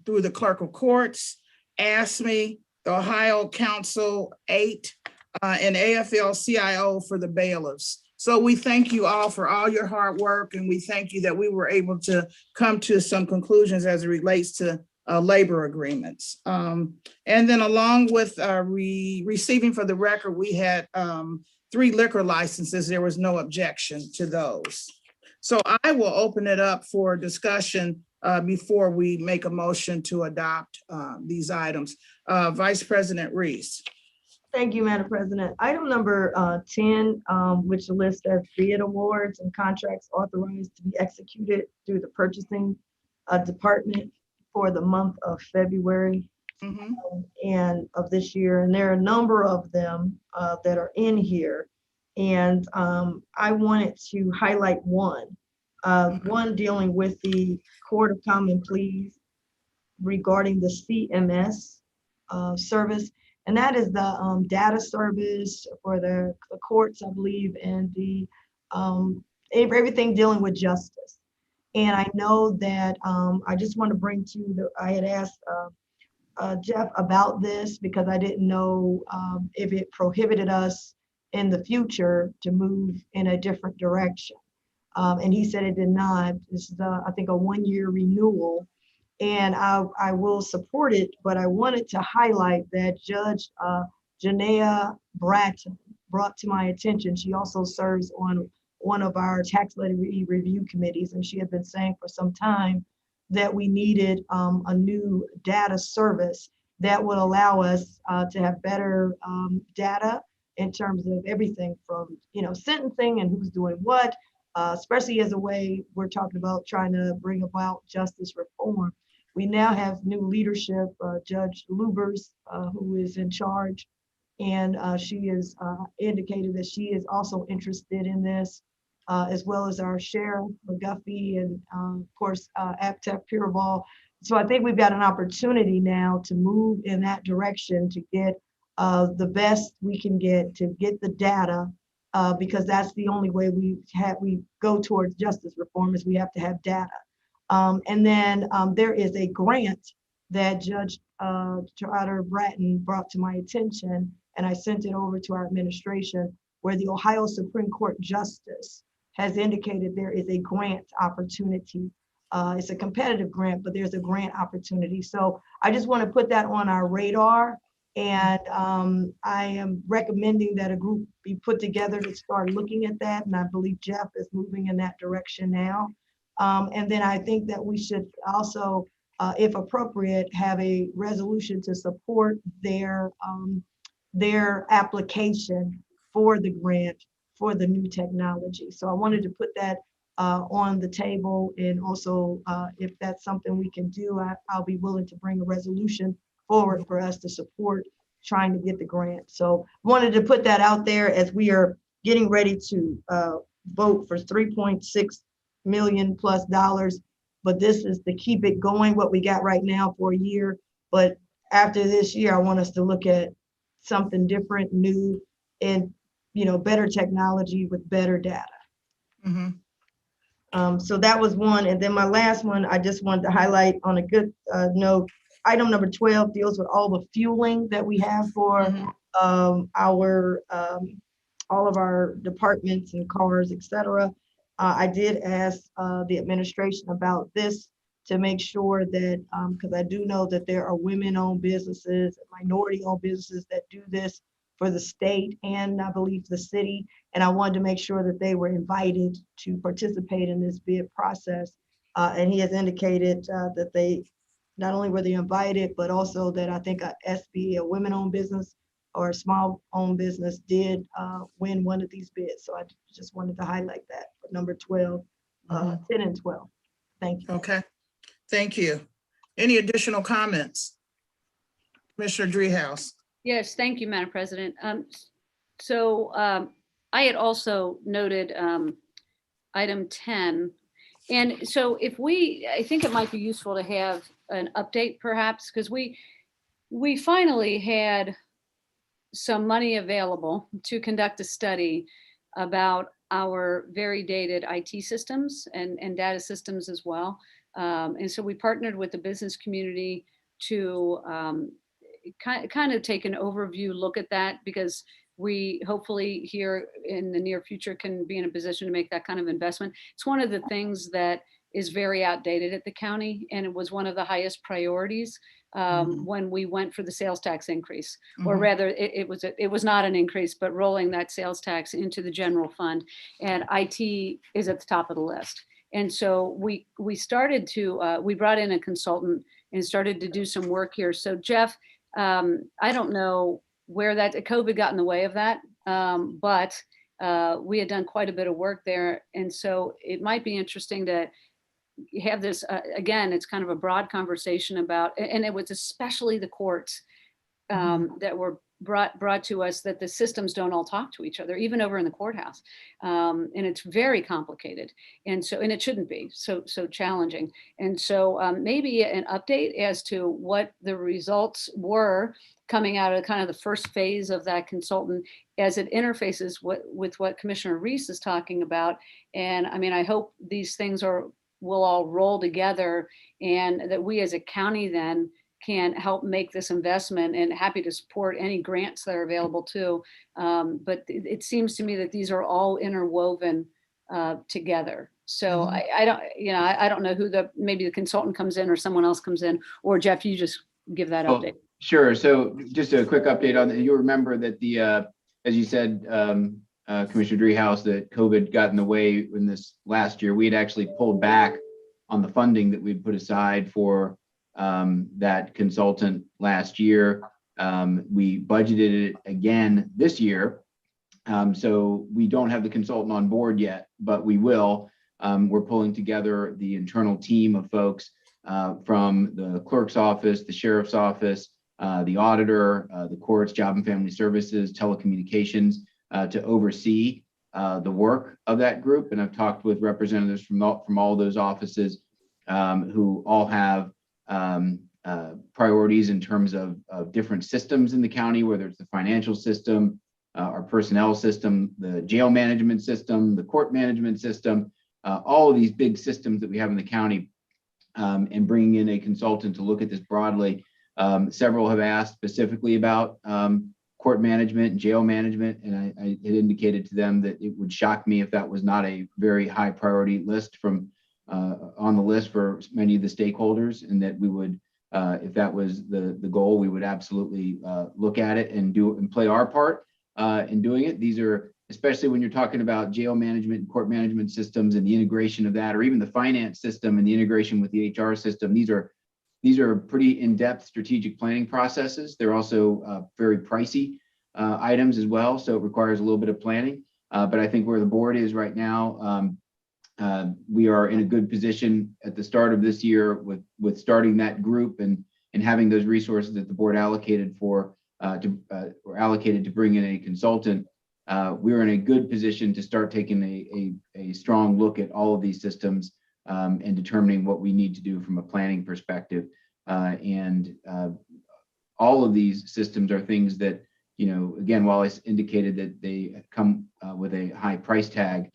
A: through the Clerk of Courts, ASME, the Ohio Council 8, and AFL-CIO for the bailiffs. So we thank you all for all your hard work, and we thank you that we were able to come to some conclusions as it relates to labor agreements. And then along with receiving for the record, we had 3 liquor licenses. There was no objection to those. So I will open it up for discussion before we make a motion to adopt these items. Vice President Reese.
C: Thank you, Madam President. Item number 10, which lists as bid awards and contracts authorized to be executed through the purchasing department for the month of February and of this year. And there are a number of them that are in here. And I wanted to highlight one dealing with the Court of Common Pleas regarding the CMS service. And that is the data service for the courts, I believe, and the everything dealing with justice. And I know that I just want to bring to I had asked Jeff about this because I didn't know if it prohibited us in the future to move in a different direction. And he said it did not. This is, I think, a 1-year renewal. And I will support it, but I wanted to highlight that Judge Janea Bratton brought to my attention. She also serves on one of our tax levy review committees, and she had been saying for some time that we needed a new data service that would allow us to have better data in terms of everything from, sentencing and who's doing what, especially as a way we're talking about trying to bring about justice reform. We now have new leadership, Judge Lubers, who is in charge, and she has indicated that she is also interested in this, as well as our Sheriff McGuffey and of course, Aptep Piraval. So I think we've got an opportunity now to move in that direction to get the best we can get to get the data, because that's the only way we go towards justice reform is we have to have data. And then there is a grant that Judge Trotter Bratton brought to my attention, and I sent it over to our administration, where the Ohio Supreme Court Justice has indicated there is a grant opportunity. It's a competitive grant, but there's a grant opportunity. So I just want to put that on our radar. And I am recommending that a group be put together to start looking at that. And I believe Jeff is moving in that direction now. And then I think that we should also, if appropriate, have a resolution to support their application for the grant for the new technology. So I wanted to put that on the table, and also if that's something we can do, I'll be willing to bring a resolution forward for us to support trying to get the grant. So wanted to put that out there as we are getting ready to vote for $3.6 million plus, but this is to keep it going, what we got right now for a year. But after this year, I want us to look at something different, new, and better technology with better data. So that was one. And then my last one, I just wanted to highlight on a good note. Item number 12 deals with all the fueling that we have for all of our departments and cars, etc. I did ask the administration about this to make sure that, because I do know that there are women-owned businesses, minority-owned businesses that do this for the state and I believe the city. And I wanted to make sure that they were invited to participate in this bid process. And he has indicated that they, not only were they invited, but also that I think a SB, a women-owned business or a small-owned business did win one of these bids. So I just wanted to highlight that for number 12, 10 and 12. Thank you.
A: Okay, thank you. Any additional comments? Commissioner Dreehouse.
B: Yes, thank you, Madam President. I had also noted item 10. And so I think it might be useful to have an update perhaps, because we finally had some money available to conduct a study about our very dated IT systems and data systems as well. And so we partnered with the business community to kind of take an overview look at that, because we hopefully here in the near future can be in a position to make that kind of investment. It's one of the things that is very outdated at the county, and it was one of the highest priorities when we went for the sales tax increase, or rather it was not an increase, but rolling that sales tax into the general fund, and IT is at the top of the list. And so we started to, we brought in a consultant and started to do some work here. So Jeff, I don't know where that COVID got in the way of that, but we had done quite a bit of work there. And so it might be interesting to have this, again, it's kind of a broad conversation about, and it was especially the courts that were brought to us, that the systems don't all talk to each other, even over in the courthouse. And it's very complicated. And so, and it shouldn't be so challenging. And so maybe an update as to what the results were coming out of kind of the first phase of that consultant as it interfaces with what Commissioner Reese is talking about. And I mean, I hope these things will all roll together, and that we as a county then can help make this investment, and happy to support any grants that are available too. But it seems to me that these are all interwoven together. So I don't know who maybe the consultant comes in or someone else comes in, or Jeff, you just give that update.
G: Sure. So just a quick update on that. You remember that as you said, Commissioner Dreehouse, that COVID got in the way in this last year. We had actually pulled back on the funding that we'd put aside for that consultant last year. We budgeted it again this year. So we don't have the consultant on board yet, but we will. We're pulling together the internal team of folks from the clerk's office, the sheriff's office, the auditor, the courts, job and family services, telecommunications, to oversee the work of that group. And I've talked with representatives from all those offices who all have priorities in terms of different systems in the county, whether it's the financial system, our personnel system, the jail management system, the court management system, all of these big systems that we have in the county, and bringing in a consultant to look at this broadly. Several have asked specifically about court management and jail management, and I had indicated to them that it would shock me if that was not a very high priority list on the list for many of the stakeholders, and that we would, if that was the goal, we would absolutely look at it and play our part in doing it. These are, especially when you're talking about jail management and court management systems and the integration of that, or even the finance system and the integration with the HR system. These are pretty in-depth strategic planning processes. They're also very pricey items as well, so it requires a little bit of planning. But I think where the board is right now, we are in a good position at the start of this year with starting that group and having those resources that the board allocated to bring in a consultant. We're in a good position to start taking a strong look at all of these systems and determining what we need to do from a planning perspective. And all of these systems are things that, again, while I indicated that they come with a high price tag,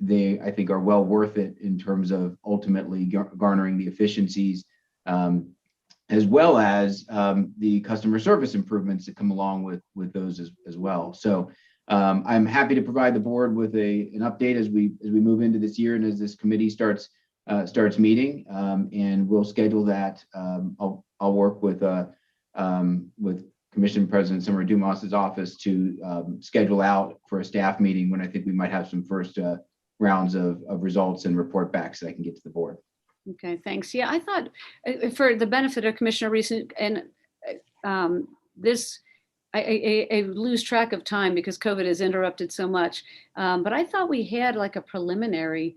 G: they, I think, are well worth it in terms of ultimately garnering the efficiencies, as well as the customer service improvements that come along with those as well. So I'm happy to provide the board with an update as we move into this year and as this committee starts meeting, and we'll schedule that. I'll work with Commission President Summer Dumas's office to schedule out for a staff meeting when I think we might have some first rounds of results and report back so I can get to the board.
B: Okay, thanks. Yeah, I thought for the benefit of Commissioner Reese and this, I lose track of time because COVID has interrupted so much. But I thought we had like a preliminary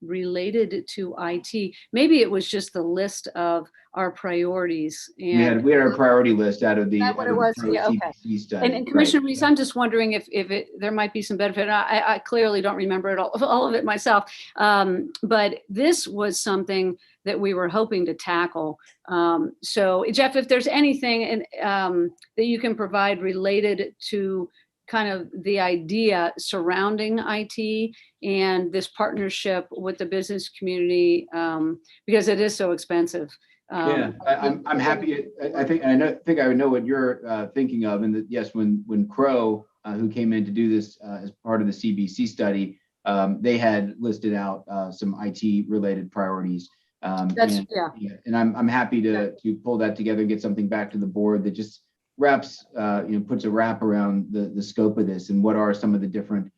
B: related to IT. Maybe it was just the list of our priorities. And
G: We had our priority list out of the,
B: that what it was? Yeah, okay.
G: CPC study.
B: And Commissioner Reese, I'm just wondering if there might be some benefit. I clearly don't remember it all of it myself. But this was something that we were hoping to tackle. So Jeff, if there's anything that you can provide related to kind of the idea surrounding IT and this partnership with the business community, because it is so expensive.
G: Yeah, I'm happy. I think I know what you're thinking of, and that yes, when Crow, who came in to do this as part of the CBC study, they had listed out some IT related priorities. And I'm happy to pull that together and get something back to the board that just wraps, puts a wrap around the scope of this and what are some of the different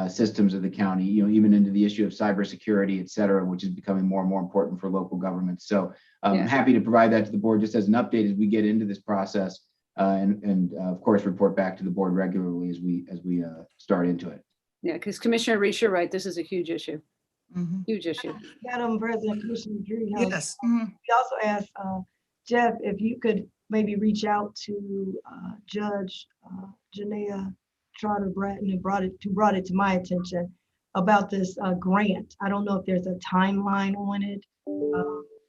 G: systems of the county, even into the issue of cybersecurity, et cetera, which is becoming more and more important for local governments. So I'm happy to provide that to the board just as an update as we get into this process, and of course report back to the board regularly as we start into it.
B: Yeah, because Commissioner Reese, you're right. This is a huge issue. Huge issue.
C: Madam President, Commissioner Dreehouse.
A: Yes.
C: We also asked Jeff if you could maybe reach out to Judge Janaea Trotter Bratton, who brought it to my attention about this grant. I don't know if there's a timeline on it,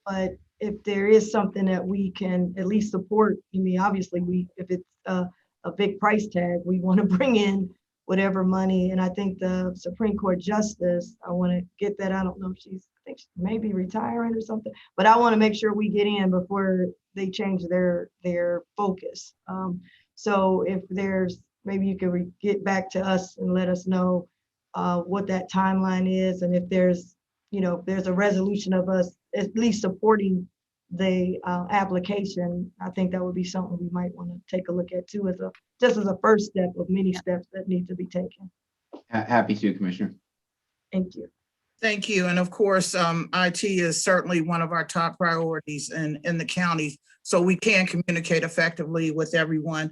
C: but if there is something that we can at least support, I mean, obviously if it's a big price tag, we want to bring in whatever money. And I think the Supreme Court Justice, I want to get that. I don't know if I think she may be retiring or something, but I want to make sure we get in before they change their focus. So if there's, maybe you could get back to us and let us know what that timeline is. And if there's, if there's a resolution of us at least supporting the application, I think that would be something we might want to take a look at too, just as a first step of many steps that need to be taken.
G: Happy to, Commissioner.
C: Thank you.
A: Thank you. And of course, IT is certainly one of our top priorities in the county, so we can communicate effectively with everyone.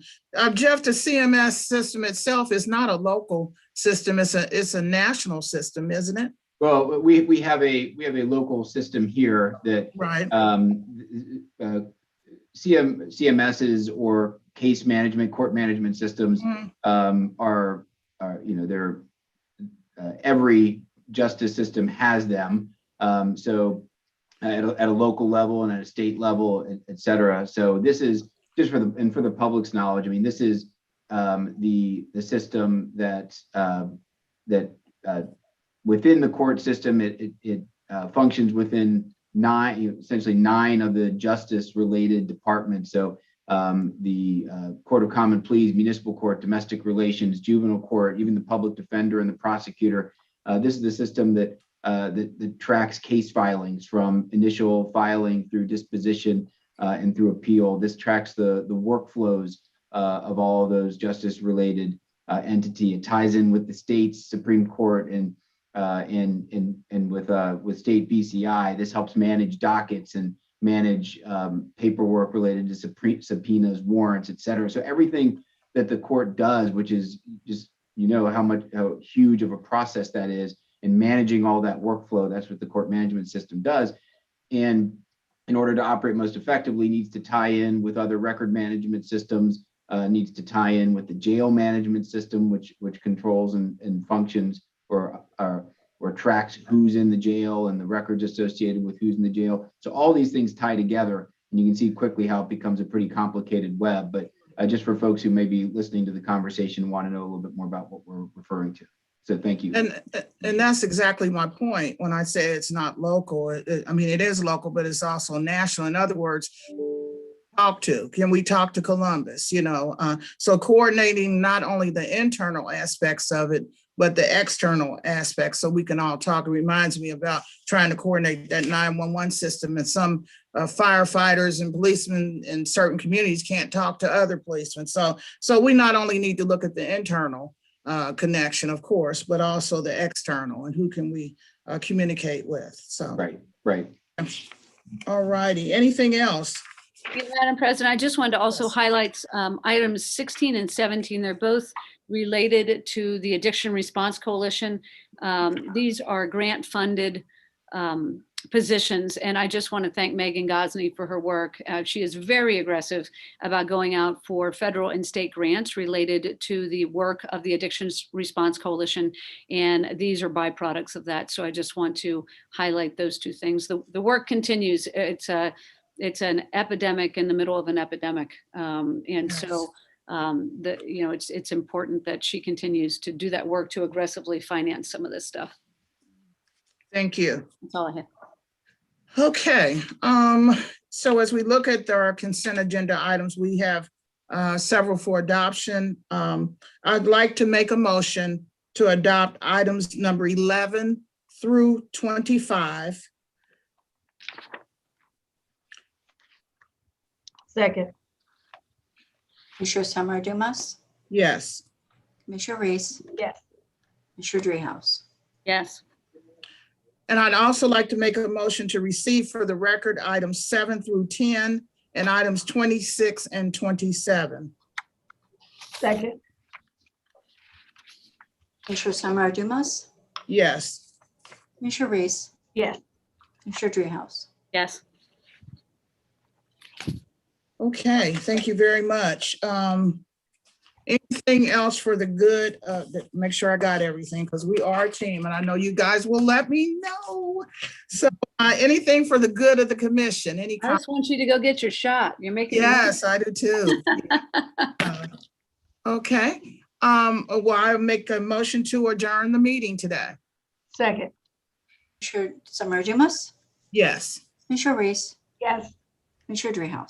A: Jeff, the CMS system itself is not a local system. It's a national system, isn't it?
G: Well, we have a local system here that CMSs or case management, court management systems are they're every justice system has them. So at a local level and at a state level, et cetera. So this is just for the public's knowledge. I mean, this is the system that within the court system, it functions within essentially nine of the justice related departments. So the Court of Common Pleas, municipal court, domestic relations, juvenile court, even the public defender and the prosecutor. This is the system that tracks case filings from initial filing through disposition and through appeal. This tracks the workflows of all of those justice related entity. It ties in with the state's Supreme Court and with state BCI. This helps manage dockets and manage paperwork related to subpoenas, warrants, et cetera. So everything that the court does, which is just, how huge of a process that is in managing all that workflow, that's what the court management system does. And in order to operate most effectively, needs to tie in with other record management systems, needs to tie in with the jail management system, which controls and functions or tracks who's in the jail and the records associated with who's in the jail. So all these things tie together, and you can see quickly how it becomes a pretty complicated web. But just for folks who may be listening to the conversation and want to know a little bit more about what we're referring to. So thank you.
A: And that's exactly my point when I say it's not local. It is local, but it's also national. In other words, can we talk to Columbus? So coordinating not only the internal aspects of it, but the external aspect, so we can all talk. It reminds me about trying to coordinate that 911 system, and some firefighters and policemen in certain communities can't talk to other policemen. So we not only need to look at the internal connection, of course, but also the external, and who can we communicate with. So
G: Right.
A: all righty. Anything else?
B: Madam President, I just wanted to also highlight items 16 and 17. They're both related to the Addiction Response Coalition. These are grant-funded positions, and I just want to thank Megan Gosney for her work. She is very aggressive about going out for federal and state grants related to the work of the Addiction Response Coalition, and these are byproducts of that. So I just want to highlight those two things. The work continues. It's an epidemic in the middle of an epidemic, and so it's important that she continues to do that work to aggressively finance some of this stuff.
A: Thank you.
B: That's all I have.
A: Okay, so as we look at our consent agenda items, we have several for adoption. I'd like to make a motion to adopt items number 11 through 25.
C: Second.
D: Commissioner Summer Dumas,
A: Yes.
D: Commissioner Reese,
C: Yes.
D: Commissioner Dreehouse.
B: Yes.
A: And I'd also like to make a motion to receive for the record items 7 through 10 and items 26 and 27.
C: Second.
D: Commissioner Summer Dumas,
A: Yes.
D: Commissioner Reese,
C: Yes.
D: Commissioner Dreehouse.
B: Yes.
A: Okay, thank you very much. Anything else for the good? Make sure I got everything, because we are a team, and I know you guys will let me know. So anything for the good of the commission? Any?
B: I just want you to go get your shot. You're making.
A: Yes, I do too. Okay. Well, I make a motion to adjourn the meeting today.
C: Second.
D: Commissioner Summer Dumas,
A: Yes.
D: Commissioner Reese,
C: Yes.
D: Commissioner Dreehouse.